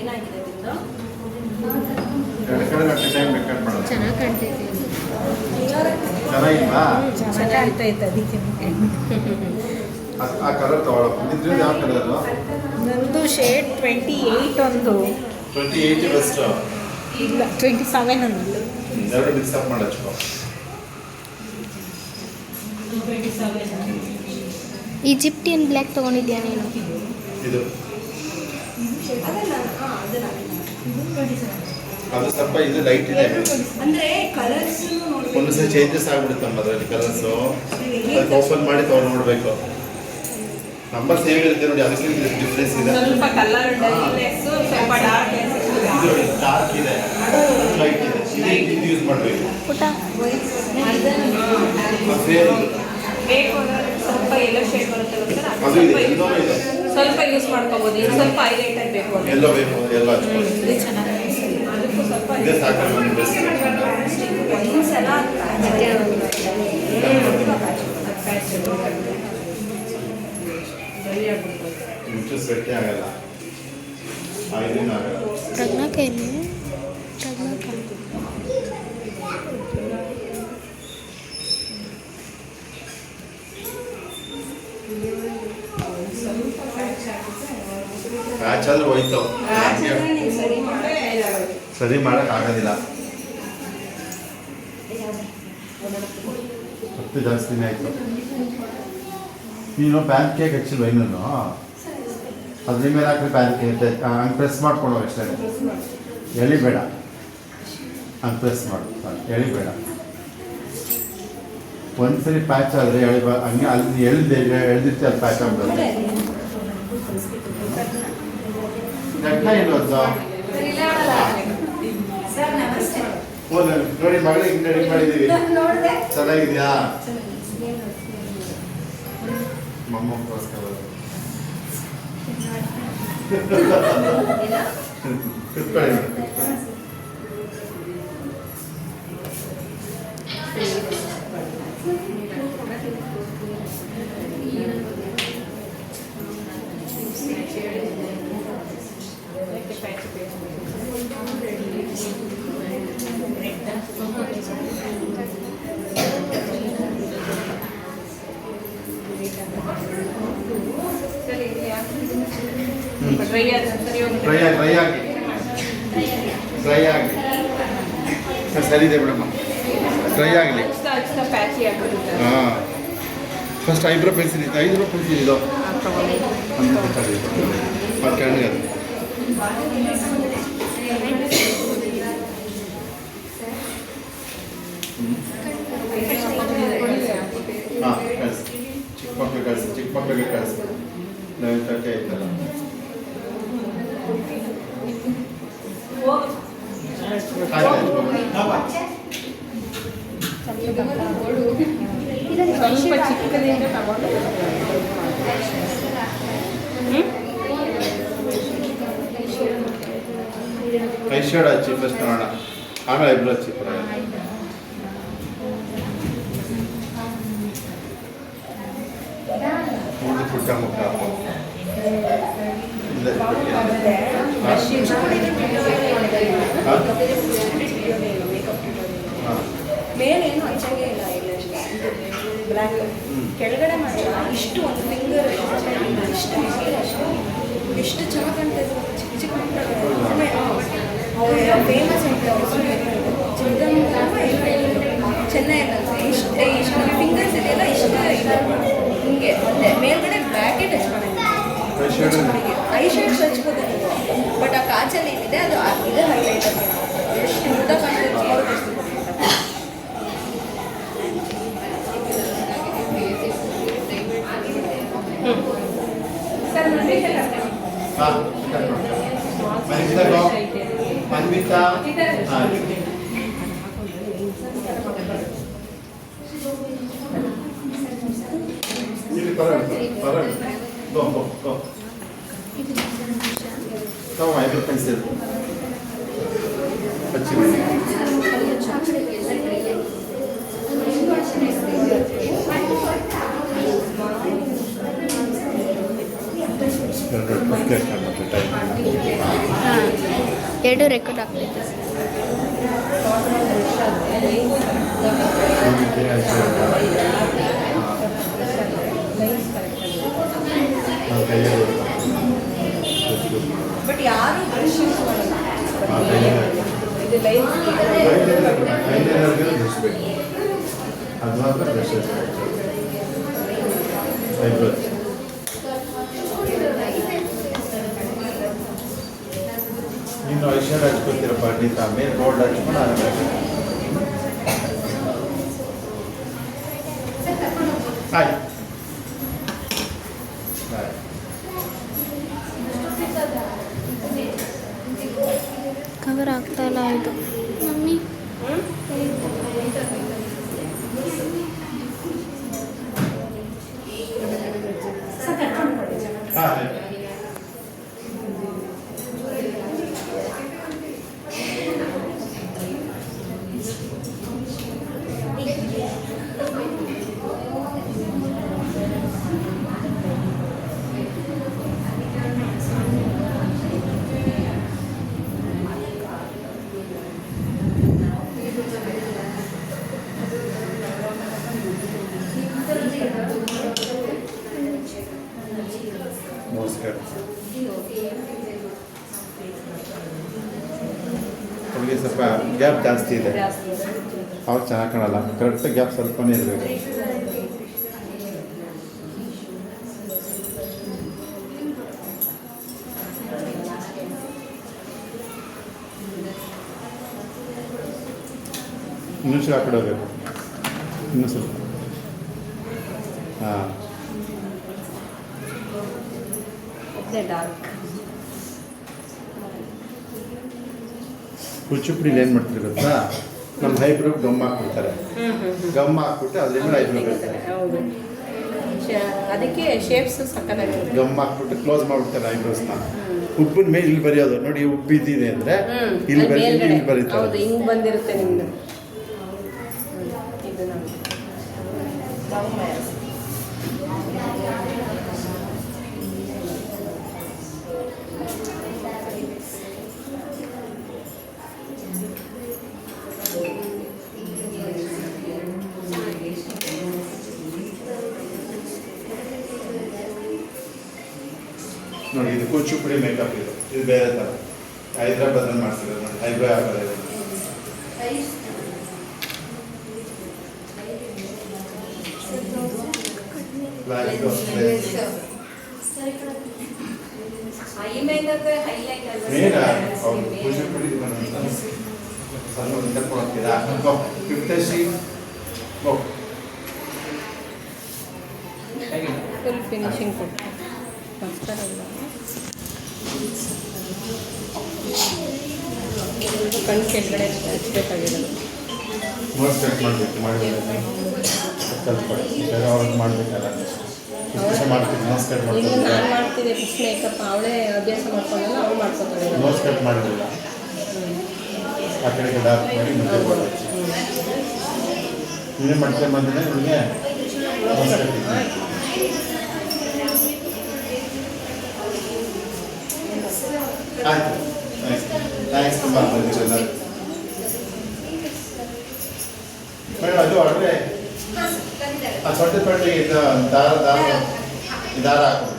ಏನಾಗಿದೆ ನಿಮ್ದು?
ಎರಡು ಕಡೆ ಅಟ್ ಟೈಮ್ ರೆಕಾರ್ಡ್ ಮಾಡೋದು
ಚೆನ್ನಾಗಿ ಕಾಣ್ತೈತೆ.
ಚೆನ್ನಾಗಿಲ್ವಾ?
ಚೆನ್ನಾಗಿರ್ತೈತೆ ಅದಕ್ಕೆ.
ಆ ಕಲರ್ ತಗೊಳ್ಳೋದು. ಇದ್ರಿಂದ ಯಾವ ಕಲರು?
ನಂದು ಶೇಡ್ 28 ಒಂದು
28 ಬೆಸ್ಟ್.
ಇಲ್ಲ 27 ಒಂದು.
ಎರಡು ಮಿಕ್ಸ್ ಅಪ್ ಮಾಡಿ ಹಚ್ಕೋ.
ಈಜಿಪ್ಟಿಯನ್ ಬ್ಲ್ಯಾಕ್ ತೊಗೊಂಡಿದ್ಯಾ ನೀನು?
ಇದು ಅದು ಸ್ವಲ್ಪ ಇದು ಲೈಟ್ ಇದೆ.
ಅಂದ್ರೆ ಕಲರ್ಸ್
ಒಂದೊಂದ್ಸಲ ಚೇಂಜಸ್ ಆಗ್ಬಿಡುತ್ತಮ್ಮ ಅದರಲ್ಲಿ ಕಲರ್ಸು. ಅದಕ್ಕೆ ಓಪನ್ ಮಾಡಿ ತೊಗೊಂಡು ನೋಡಬೇಕು. ನಂಬರ್ ಸೇಮ್ ಇರುತ್ತೆ ನೋಡಿ, ಅದಕ್ಕೆ ಡಿಫ್ರೆನ್ಸ್ ಇದೆ.
ಸ್ವಲ್ಪ ಕಲರ್ ಡಲ್ನೆಸ್, ಸ್ವಲ್ಪ ಡಾರ್ಕ್
ಇದು ಡಾರ್ಕ್ ಇದೆ, ಲೈಟ್ ಇದೆ. ಇದು ಯೂಸ್ ಮಾಡಬೇಕು.
ಪುಟ
ಸೇಮ್
ಬೇಕು ಅಂದ್ರೆ ಸ್ವಲ್ಪ ಎಲ್ಲೋ ಶೇಡ್ ಬರುತ್ತೆ ಗೊತ್ತಾ?
ಅದು ಇದೆ, ಎಲ್ಲೋ ಇದೆ.
ಸ್ವಲ್ಪ ಯೂಸ್ ಮಾಡ್ಕೋಬೋದು. ಇದು ಸ್ವಲ್ಪ ಹೈಲೈಟರ್ ಬೇಕು ಅಂದ್ರೆ
ಎಲ್ಲೋ ಬೇಕು, ಎಲ್ಲ ಹಚ್ಕೊಳ್ಳಿ.
ಇದು ಚೆನ್ನಾಗಿ ಅದಕ್ಕೂ ಸ್ವಲ್ಪ
ಇದೇ ಸಾಕು ನಿಮ್ಗೆ ಬೆಸ್ಟ್.
ಒಂದ್ಸಲ
ಮುಂಚೆ ಸೆಟ್ಟೇ ಆಗಲ್ಲ, ಆಯಿಲಿನ ಆಗಲ್ಲ.
ಪ್ರಜ್ಞಾ ಕೈಲಿ ಪ್ರಜ್ಞಾ
ಪ್ಯಾಚ್ ಆದ್ರೆ ಹೋಯ್ತು, ಸರಿ ಮಾಡಕ್ ಆಗೋದಿಲ್ಲ. ಹತ್ತು ಜಾಸ್ತಿನೇ ಆಯ್ತು. ನೀನು ಪ್ಯಾನ್ ಕೇಕ್ ಹಚ್ಚಿಲ್ವ ಇನ್ನೂ? ಅದ್ರ ಮೇಲೆ ಹಾಕಿ ಪ್ಯಾನ್ ಕೇಕ್ ಹಂಗೆ ಪ್ರೆಸ್ ಮಾಡ್ಕೊಂಡು ಅಷ್ಟೇ, ಎಳಿಬೇಡ. ಹಂಗೆ ಪ್ರೆಸ್ ಮಾಡು, ಎಳಿಬೇಡ. ಒಂದ್ಸರಿ ಪ್ಯಾಚ್ ಆದರೆ ಹಂಗೆ ಅಲ್ಲಿ ಎಳ್ದಿರ್ತಿ ಅಲ್ಲಿ ಪ್ಯಾಚ್ ಆಗ್ಬಿಡೋದು. ಗಟ್ಟ ಇಲ್ವತ್ತು? ನೋಡಿ ಮಗಳಿಗೆ ಹಿಂಗೆ ರೆಡಿ ಮಾಡಿದ್ದೀವಿ. ಚೆನ್ನಾಗಿದೆಯಾ? ಮೊಮ್ಮಕ್ಕೋಸ್ಕರ ಕುತ್ಕೊಳ್ಳಿ. ಡ್ರೈ ಆಗಿ ಸರಿ ಇದೆ ಬಿಡಮ್ಮ, ಡ್ರೈ ಆಗಲಿ. ಹಾಂ, ಫಸ್ಟ್ ಐಬ್ರೋ ಪೆನ್ಸಿಲ್ ಇತ್ತು, ಐಬ್ರೋ ಪೆನ್ಸಿಲ್ ಇದು ಮತ್ತು ಕೆಳಗೆ ಅದು ಹಾಂ ಕಳಿಸಿ. ಚಿಕ್ಕ ಮಕ್ಕಳಿಗೆ ಕಳಿಸಿ. 11:30 ಆಯ್ತಲ್ಲ.
ಸ್ವಲ್ಪ ಚಿಕ್ಕದಿಂದ ತಗೊಂಡು
ಐ ಶೇಡ್ ಹಚ್ಚಿ ಫಸ್ಟ್ ನೋಡೋಣ, ಆಮೇಲೆ ಐಬ್ರೋ ಹಚ್ಚಿ ಮೂರು ಪುಟ್ಟ ಮುಖ ಇಲ್ಲ
ಮೇಲೇನು ಹಚ್ಚಂಗೆ ಇಲ್ಲ ಬ್ಲ್ಯಾಕ್ ಕೆಳಗಡೆ ಮಾಡಿಲ್ಲ. ಇಷ್ಟು ಒಂದು ಫಿಂಗರ್ ಇಷ್ಟು ಎಷ್ಟು ಚೆನ್ನಾಗಿ ಕಾಣ್ತದೆ. ಚಿಕ್ಕ ಚಿಕ್ಕ ಮಕ್ಕಳು ಫೇಮಸ್ ಅಂತ ಚೆನ್ನೈಯಲ್ಲಿ ಇಷ್ಟು ಫಿಂಗರ್ಸ್ ಇದೆಯಲ್ಲ ಇಷ್ಟು ಇದೆ ಹಿಂಗೆ. ಮತ್ತೆ ಮೇಲ್ಗಡೆ ಬ್ಯಾಕೆಟ್ ಹಚ್ಕೊಂಡಿದ್ದೀನಿ. ಐ ಶೇಡ್ಸ್ ಹಚ್ಬೋದು ನೀವು, ಬಟ್ ಆ ಕಾಚಲ್ಲಿ ಏನಿದೆ ಅದು ಇದೆ ಹೈಲೈಟ್ ಅಂತ ಎಷ್ಟು ಉದ್ದ ಕಾಣ್ತದೆ.
ಹಾಂ ಮನ್ವಿತಾ ಹಾಂ ಇಲ್ಲಿ ಪರವಾಗಿ ತಗೋ ಐಬ್ರೋ ಪೆನ್ಸಿಲ್ ಹಚ್ಚಿ
ಎರಡು ರೆಕಾರ್ಡ್ ಆಗ್ತೈತೆ.
ಬಟ್ ಯಾರು ಬ್ರಷ್ ಯೂಸ್ ಮಾಡಲ್ಲ.
ಅದು ಮಾತ್ರ ಬ್ರಷ್ ಐಬ್ರೋ ನೀನು ಐ ಶೇಡ್ ಹಚ್ಕೊತೀರಪ್ಪ ಅಡ್ಡಿತ ಮೇಲೆ ಗೋಲ್ಡ್ ಹಚ್ಕೊಂಡು ಆಯ್ತು
ಕವರ್ ಆಗ್ತಾ ಇಲ್ಲ ಇದು ಮಮ್ಮಿ.
ಹಾಂ ನಮಸ್ಕಾರ. ಅವಳಿಗೆ ಸ್ವಲ್ಪ ಗ್ಯಾಪ್ ಜಾಸ್ತಿ ಇದೆ, ಅವ್ರು ಚೆನ್ನಾಗಿ ಕಾಣಲ್ಲ. ಕರೆಕ್ಟ್ ಗ್ಯಾಪ್ ಸ್ವಲ್ಪನೇ ಇರಬೇಕು. ಇನ್ನೂ ಸ್ವಲ್ಪ ಆ ಕಡೆ ಹೋಗ್ಬೇಕು, ಇನ್ನೂ ಸ್ವಲ್ಪ. ಹಾಂ
ಡಾರ್ಕ್
ಕುಚ್ಚುಪುಡಿಲಿ ಏನು ಮಾಡ್ತಾರೆ ಗೊತ್ತಾ, ನಮ್ಮ ಐಬ್ರೋ ಗಮ್ ಹಾಕ್ಬಿಡ್ತಾರೆ. ಗಮ್ ಹಾಕ್ಬಿಟ್ಟು ಅದರಿಂದ ಐಬ್ರೋ ಬರ್ತಾರೆ.
ಹೌದು, ಅದಕ್ಕೆ ಶೇಪ್ಸ್ ಸಕ್ಕತ್ತಾಗಿರುತ್ತೆ.
ಗಮ್ ಹಾಕ್ಬಿಟ್ಟು ಕ್ಲೋಸ್ ಮಾಡ್ಬಿಡ್ತಾರೆ ಐಬ್ರೋಸ್ನ. ಉಬ್ಬಿನ ಮೇಲೆ ಇಲ್ಲಿ ಬರೆಯೋದು ನೋಡಿ, ಉಬ್ಬಿದ್ದಿದೆ ಅಂದರೆ ಇಲ್ಲಿ ಬರೀ ಇಲ್ಲಿ ಬರೀತಾರೆ.
ಹೌದು, ಹಿಂಗೆ ಬಂದಿರುತ್ತೆ ನಿಮ್ದು. ಇದು ನಮ್ದು
ನೋಡಿ, ಇದು ಕೂಚುಪುಡಿ ಮೇಕಪ್. ಇದು ಬೇರೆ ಥರ ಹೈದ್ರಾಬಾದಲ್ಲಿ ಮಾಡ್ತಿರೋದು ನೋಡಿ. ಐಬ್ರೋ ಹಾಕೋದು ಮೇಡ ಅವ್ರು ಕೂಚುಪುಡಿ ಸಣ್ಣ ಕೊಡ್ತೀರಾ. ಫಿಫ್ಟಿ
ಫುಲ್ ಫಿನಿಶಿಂಗ್ ಕೊಟ್ಟು ಮಸ್ತಾರಲ್ಲ. ಕಣ್ಣು ಕೆಳಗಡೆ ಹಚ್ಬೇಕಾಗಿರೋದು.
ನೋಟ್ಸ್ ಸೆಟ್ ಮಾಡಬೇಕು, ಮಾಡಿದ್ರೆ ಸ್ವಲ್ಪ ಬೇರೆ ಅವ್ರಿಗೆ ಮಾಡಬೇಕಲ್ಲ. ಮಾಡ್ತೀವಿ, ನೋಟ್ಸ್ ಕಟ್
ಈಗ
ಮಾಡ್ತೀವಿ.
ನಾನು ಮಾಡ್ತಿದ್ದೆ ಫಿಶ್ ಮೇಕಪ್, ಅವಳೇ ಅಭ್ಯಾಸ ಮಾಡ್ಕೊಂಡಲ್ಲ, ಅವಳು ಮಾಡ್ಕೊತಾಳೆ.
ನೋಟ್ಸ್ ಕಟ್ ಮಾಡಿರಲಿಲ್ಲ. ಆ ಕಡೆಗೆ ಡಾರ್ಕ್ ಮಾಡಿ ಮತ್ತೆ ಗೋಲ್ಡ್ ಹಚ್ಚಿ. ನೀನೇ ಮಾಡ್ಕೊಂಬಂದಿನ ನಿಮಗೆ ಆಯ್ತು. ಥ್ಯಾಂಕ್ಸ್ ತುಂಬ ಬಂದಿರಲ್ಲ ಮೇಡಮ್. ಅದು ಹೊರಗಡೆ ಆ ಸೊಟ್ಟೆ ಪಟ್ಟಿಗೆ ದಾರ ಹಾಕೋದು.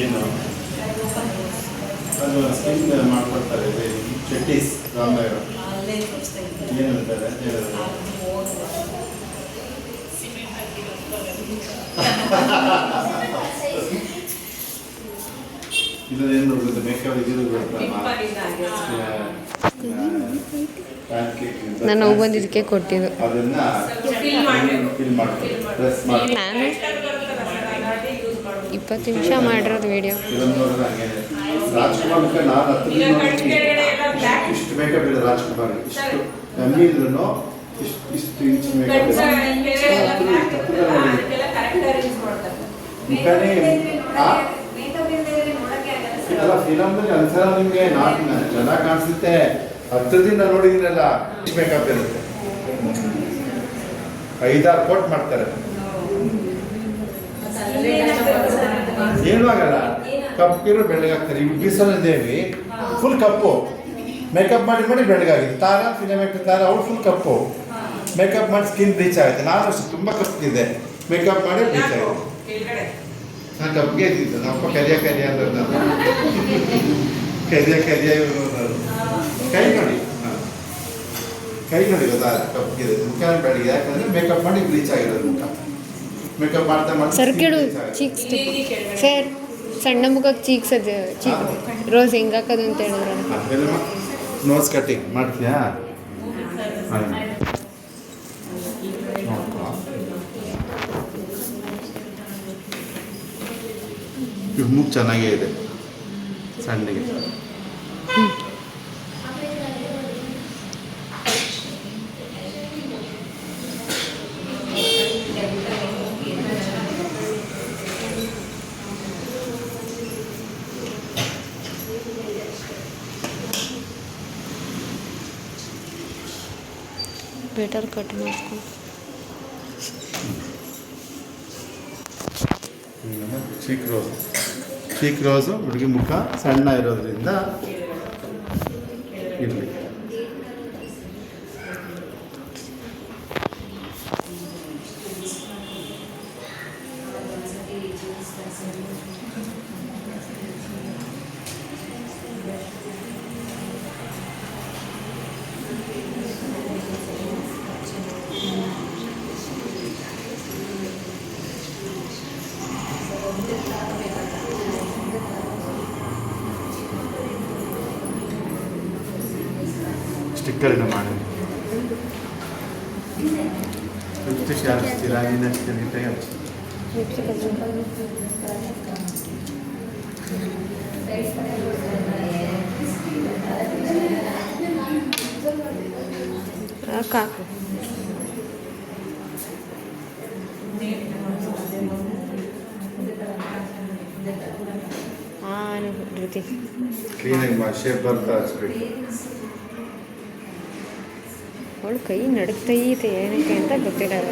ಏನು ಅದು ಸ್ಕಿನ್ ಮಾಡ್ಕೊಡ್ತಾರೆ ಚಟ್ನೀಸ್ ರಾಮನಗರ ಏನಂತಾರೆ ಇದನ್ನೇನು ನೋಡೋದು ಮೇಕಪ್ ಇದು
ನಾನು ಹೋಗಿ ಬಂದಿದ್ದಕ್ಕೆ ಕೊಟ್ಟಿದ್ದು.
ಅದನ್ನ ಫಿಲ್ ಮಾಡ್ತಾರೆ ಪ್ರೆಸ್ ಮಾಡಿ
ನಾನು 20 ನಿಮಿಷ ಮಾಡಿರೋದು ವಿಡಿಯೋ.
ರಾಜ್ಕುಮಾರ್ ಮುಖ ನಾನು 10 ದಿನ ಇಷ್ಟು ಮೇಕಪ್ ಇದೆ ರಾಜ್ಕುಮಾರ್. ಇಷ್ಟು ಕಮ್ಮಿ ಇದ್ರೂ ಇಷ್ಟು ಇಂಚ್ ಮೇಕಪ್ ಮುಖನೇ ಅಲ್ಲ. ಫಿಲಮ್ದಲ್ಲಿ ಒಂದ್ಸಲ ನಿಮಗೆ ಚೆನ್ನಾಗಿ ಕಾಣಿಸುತ್ತೆ. 10 ದಿನ ನೋಡಿದಿರಲ್ಲ ಇಷ್ಟು ಮೇಕಪ್ ಇರುತ್ತೆ. 5-6 ಕೋಟ್ ಮಾಡ್ತಾರೆ. ಏನೂ ಆಗಲ್ಲ. ಕಪ್ಪಿರೋ ಬೆಳಗಾಗ್ತಾರೆ. ಈಗ ಬೀಸಲಿದ್ದೇವಿ ಫುಲ್ ಕಪ್ಪು ಮೇಕಪ್ ಮಾಡಿ ಮಾಡಿ ಬೆಳಗಾಗಿದೆ. ತಾರ ಫಿಲಮೆಕ್ಟ್ ತಾರ ಅವ್ರು ಫುಲ್ ಕಪ್ಪು ಮೇಕಪ್ ಮಾಡಿ ಸ್ಕಿನ್ ಬ್ಲೀಚ್ ಆಗುತ್ತೆ. ನಾನು ಅಷ್ಟು ತುಂಬ ಕಪ್ಪಿದ್ದೆ ಮೇಕಪ್ ಮಾಡಿ ಬ್ಲೀಚ್ ಆಗಿದೆ. ನಾನು ಕಪ್ಪಿಗೆ ಇದ್ದಿದ್ದು ನಮ್ಮಪ್ಪ ಕರಿಯ ಅಂದ್ರೆ ನಾನು ಕರಿಯ ಇವರು ಕೈ ನೋಡಿ. ಹಾಂ ಕೈ ನೋಡಿ ಗೊತ್ತಾ ಕಪ್ಪಿಗೆ ಮುಖ ಬೆಳಗ್ಗೆ. ಯಾಕಂದರೆ ಮೇಕಪ್ ಮಾಡಿ ಬ್ಲೀಚ್ ಆಗಿರೋದು ಮುಖ. ಮೇಕಪ್ ಮಾಡ್ತಾ ಮಾಡ್ತಾ
ಸರ್ಕಿಡು ಚೀಕ್ಸ್ ಸರ್ ಸಣ್ಣ ಮುಖಕ್ಕೆ ಚೀಕ್ಸ್ ಅದು ಚೀಕ್ ರೋಸ್ ಹೆಂಗೆ ಹಾಕೋದು ಅಂತ ಹೇಳಿದ್ರೆ
ನೋಸ್ ಕಟ್ಟಿಂಗ್ ಮಾಡ್ತೀಯಾ? ಇವು ಮೂಗು ಚೆನ್ನಾಗೇ ಇದೆ ಸಣ್ಣಗೆ.
ಬೆಟರ್ ಕಟ್ ಮಾಡ್ಕೊ.
ಚೀಕ್ ರೋಸು ಹುಡುಗಿ ಮುಖ ಸಣ್ಣ ಇರೋದ್ರಿಂದ ಇರಲಿ. ಸ್ಟಿಕ್ಕರಿನ ಮಾಡಿ ಲಿಪ್ಸ್ಟಿಕ್ ಯಾರು ಹಚ್ತೀರಾ? ನೀನು ಹಚ್ತೀನಿ ನೀಟಾಗಿ ಹಚ್ಚಿ.
ಕಾಕು ಹಾಂ ಧೃತಿ
ಕ್ಲೀನಾಗಿ ಶೇಪ್ ಬರ್ತಾ ಹಚ್ಬೇಕು.
ಅವಳು ಕೈ ನಡುಕ್ತೈತೆ ಏನಕ್ಕೆ ಅಂತ ಗೊತ್ತಿರಲ್ಲ.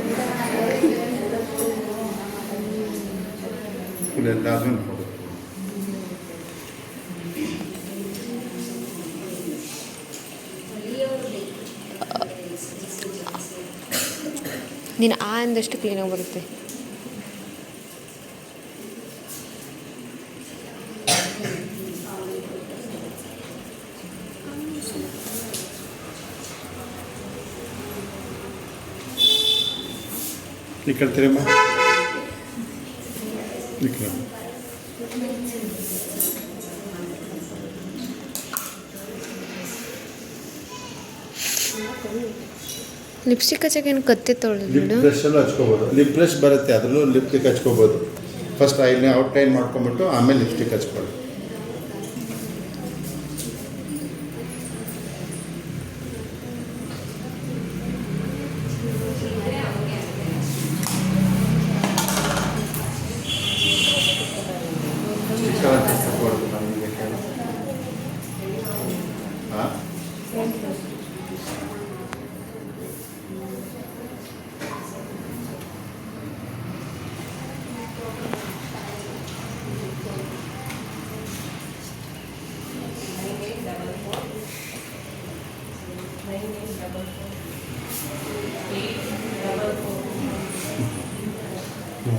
ಎಲ್ಲಾದ್ರೂ
ನೀನು ಆ ಅಂದಷ್ಟು ಕ್ಲೀನಾಗಿ ಬರುತ್ತೆ.
ಈ ಕಡೆ ತಿರುಮ್ಮ ಈ ಕಡೆ.
ಲಿಪ್ಸ್ಟಿಕ್ ಹಚ್ಚಕ್ಕೆ ಏನು ಕತ್ತೆ ತೊಳೆದು
ಲಿಪ್ ಬ್ರಷಲ್ಲೂ ಹಚ್ಕೋಬೋದು. ಲಿಪ್ ಬ್ರಷ್ ಬರುತ್ತೆ, ಅದರಲ್ಲೂ ಲಿಪ್ಸ್ಟಿಕ್ ಹಚ್ಕೋಬೋದು. ಫಸ್ಟ್ ಐಲ್ನೇ ಔಟ್ಲೈನ್ ಮಾಡ್ಕೊಂಬಿಟ್ಟು ಆಮೇಲೆ ಲಿಪ್ಸ್ಟಿಕ್ ಹಚ್ಕೊಳ್ಳಿ. ಹಾಂ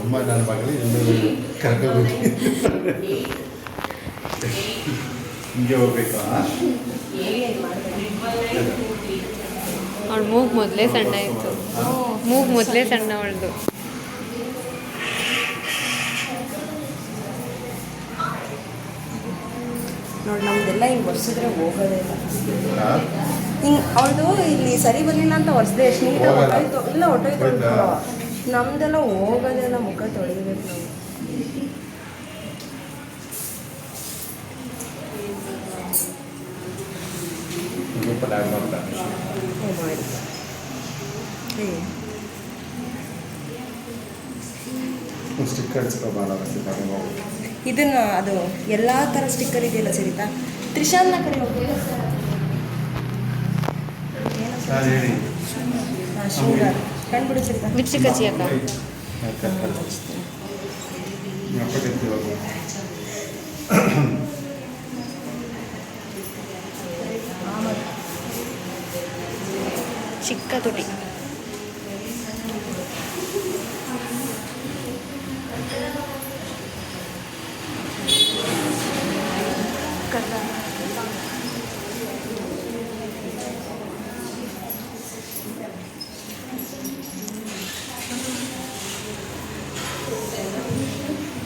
ಅಮ್ಮ ನನ್ನ ಮಗಳು ಇನ್ನೂ ಕರ್ಕೋಬೇಕು. ಹಿಂಗೆ ಹೋಗ್ಬೇಕು.
ಅವಳ ಮೂಗು ಮೊದಲೇ ಸಣ್ಣ ಇತ್ತು. ಮೂಗು ಮೊದಲೇ ಸಣ್ಣ ಅವಳದು.
ನೋಡಿ ನಮ್ದೆಲ್ಲ ಹಿಂಗೆ ಒರೆಸಿದ್ರೆ ಹೋಗೋದೇ ಇಲ್ಲ. ಹಿಂಗೆ ಅವಳದು ಇಲ್ಲಿ ಸರಿ ಬರಲಿಲ್ಲ ಅಂತ ಒರೆಸ್ದೆ ಎಷ್ಟು ನೀಟಾಗಿ ಹೊಟ್ಟೋಯ್ತು. ಇಲ್ಲ ಹೊಟ್ಟೋಯ್ತು ಅಂತ. ನಮ್ದೆಲ್ಲ ಹೋಗೋದೆಲ್ಲ ಮುಖ ತೊಳಿಬೇಕು ನಾವು.
ಸ್ಟಿಕ್ಕರ್
ಇದನ್ನ ಅದು ಎಲ್ಲ ಥರ ಸ್ಟಿಕ್ಕರ್ ಇದೆಯಲ್ಲ ಸರಿತಾ ತ್ರಿಶಾಲ್ನ ಕಡೆ ಹೋಗ್ತೀವಿ.
ಹೇಳಿ
ಶೃಂಗಾರ ಕಂಡುಬಿಡು ಸರಿತಾ.
ಲಿಪ್ಸ್ಟಿಕ್ ಹಚ್ಚಿ ಅಕ್ಕ. ಚಿಕ್ಕ ತುಟಿ.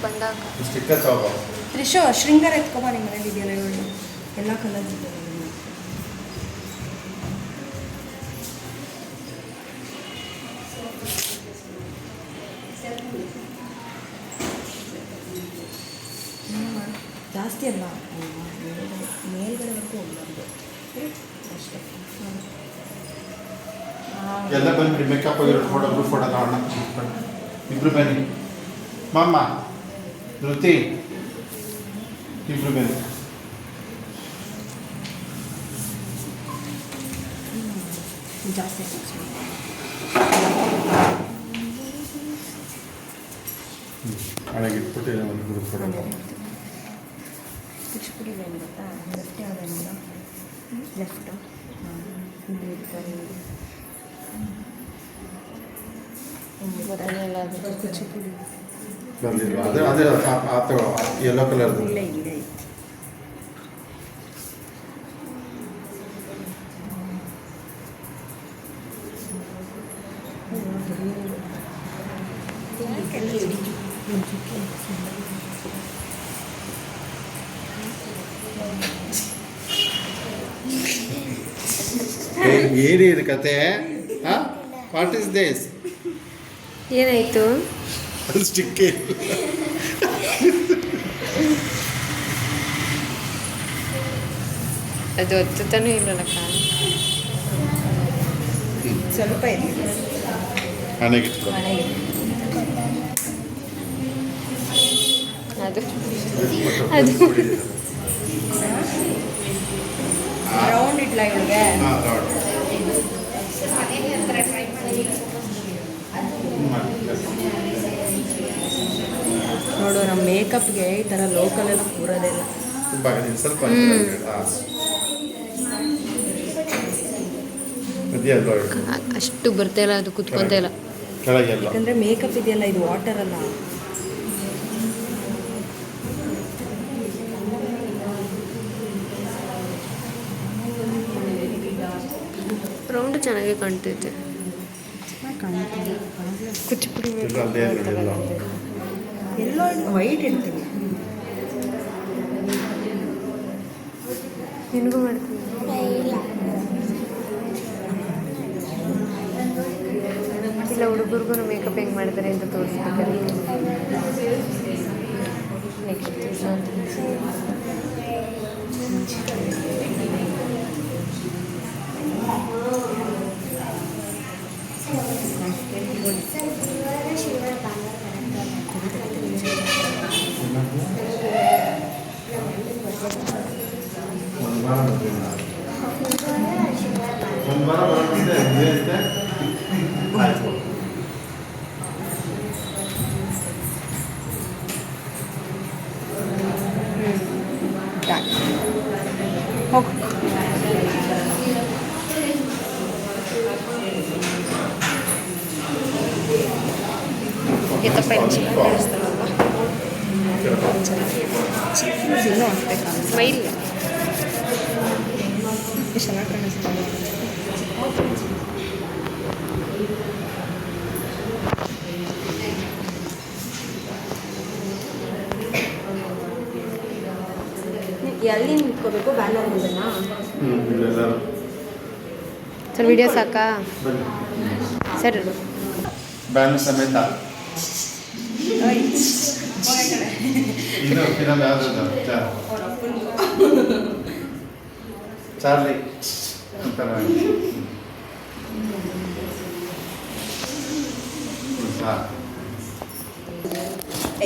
ಬಂದಾಗ
ಸ್ಟಿಕ್ಕರ್ ತಗೋ.
ತ್ರಿಶೋ ಶೃಂಗಾರ ಎತ್ಕೊಬ ನಿಮ್ಮ ಮನೇಲಿ ಇದೆಯಲ್ಲ ಇವಳು ಎಲ್ಲ ಕಲರ್ ಇದೆ. ಜಾಸ್ತಿ ಅಲ್ಲ ಮೇಲ್ಗಡೆವರೆಗೂ ಹೋಗ್ಬಾರ್ದು ಅಷ್ಟೇ.
ಎಲ್ಲ ಬಂದ್ಬಿಡಿ. ಮೇಕಪ್ ಆಗಿರೋ ಫೋಟೋ ಗ್ರೂಪ್ ಫೋಟೋ ತಗೋಣ. ಇಬ್ರು ಬನ್ನಿ. ಮಾಮ ಧೃತಿ ಇಬ್ರು ಬನ್ನಿ.
ಜಾಸ್ತಿ
ಹಣೆಗೆ ಇಟ್ಬಿಟ್ಟು ಒಂದು ಗ್ರೂಪ್ ಫೋಟೋ ತಗೋಣ.
ಕುಚಿಪುಡಿ ಏನು ಗೊತ್ತಾ ಲೆಫ್ಟ್ ಯಾವುದೇನಿಲ್ಲ ಲೆಫ್ಟು ಕುಚಿಪುಡಿ
ಬರಲಿಲ್ಲ. ಅದೇ ಅದೇ ಆ ತಗೋ ಯೆಲ್ಲೋ ಕಲರ್ದು.
ಇಲ್ಲ ಇದೆ.
ಏನೇ ಇದು ಕತೆ? ಹಾಂ ವಾಟ್ ಇಸ್ ದಿಸ್?
ಏನಾಯಿತು?
ಅದು ಸ್ಟಿಕ್ಕೇ.
ಅದು ಒತ್ತುತ್ತಾನೂ ಇಲ್ಲಕ್ಕ.
ಸ್ವಲ್ಪ ಇದೆ
ಹಣೆಗೆ ಇಟ್ಕೊ.
ಅದು ಅದು
ರೌಂಡ್ ಇಡ್ಲಾ ಇವಳಿಗೆ.
ಹಾಂ ನೋಡಿ.
ನೋಡು ನಮ್ಮ ಮೇಕಪ್ಗೆ ಈ ಥರ ಲೋಕಲ್ ಎಲ್ಲ ಕೂರೋದೇ ಇಲ್ಲ.
ತುಂಬ ಸ್ವಲ್ಪ ಅದೆಲ್ಲ
ಅಷ್ಟು ಬರ್ತಾ ಇಲ್ಲ, ಅದು ಕುತ್ಕೊಂತ ಇಲ್ಲ.
ಕೆಳಗೆಲ್ಲ
ಯಾಕಂದರೆ ಮೇಕಪ್ ಇದೆಯಲ್ಲ ಇದು ವಾಟರ್ ಅಲ್ಲ.
ರೌಂಡ್ ಚೆನ್ನಾಗಿ ಕಾಣ್ತೈತೆ.
ಕಾಣ್ತಿಲ್ಲ
ಕುಚಿಪುಡಿ
ಎಲ್ಲ ಅಲ್ಲೇ ಇರೋದು ಎಲ್ಲ.
ಎಲ್ಲೋ ವೈಟ್ ಇಡ್ತೀನಿ.
ನಿನಗೂ ಮಾಡ್ತೀನಿ. ಇಲ್ಲ ಹುಡುಗರಿಗೂ ಮೇಕಪ್ ಹೆಂಗೆ ಮಾಡ್ತಾರೆ ಅಂತ ತೋರಿಸ್ಬೇಕಾದ್ರೆ ನೆಕ್ಸ್ಟ್
ಒಂದು ವಾರ ಬರೋದಂತೆ ಇರುತ್ತೆ. ಆಯ್ತು.
ಹೋಗು. ಈತ ಪೆನ್ಸಿಲ್ ಕಾಣಿಸ್ತಾರಲ್ವ
ಇನ್ನೂ ಹಾಕ್ಬೇಕಾ?
ಸ್ಮೈಲ್
ಎಷ್ಟು ಚೆನ್ನಾಗಿ ಕಾಣಿಸ್ತಾರೆ.
ಎಲ್ಲಿ ನಿಂತ್ಕೋಬೇಕು ಬ್ಯಾನರ್ ಮುಂದೆನಾ?
ಎಲ್ಲರೂ
ಸರ್ ವಿಡಿಯೋ ಸಾಕಾ
ಬನ್ನಿ.
ಸರ್
ಬ್ಯಾನ್ ಸಮೇತ ಇದು ಫಿಲಮ್ ಯಾವ್ದು ಚಾರ್ಲಿ ಅಂತಾರ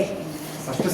ಏ
ಅಷ್ಟು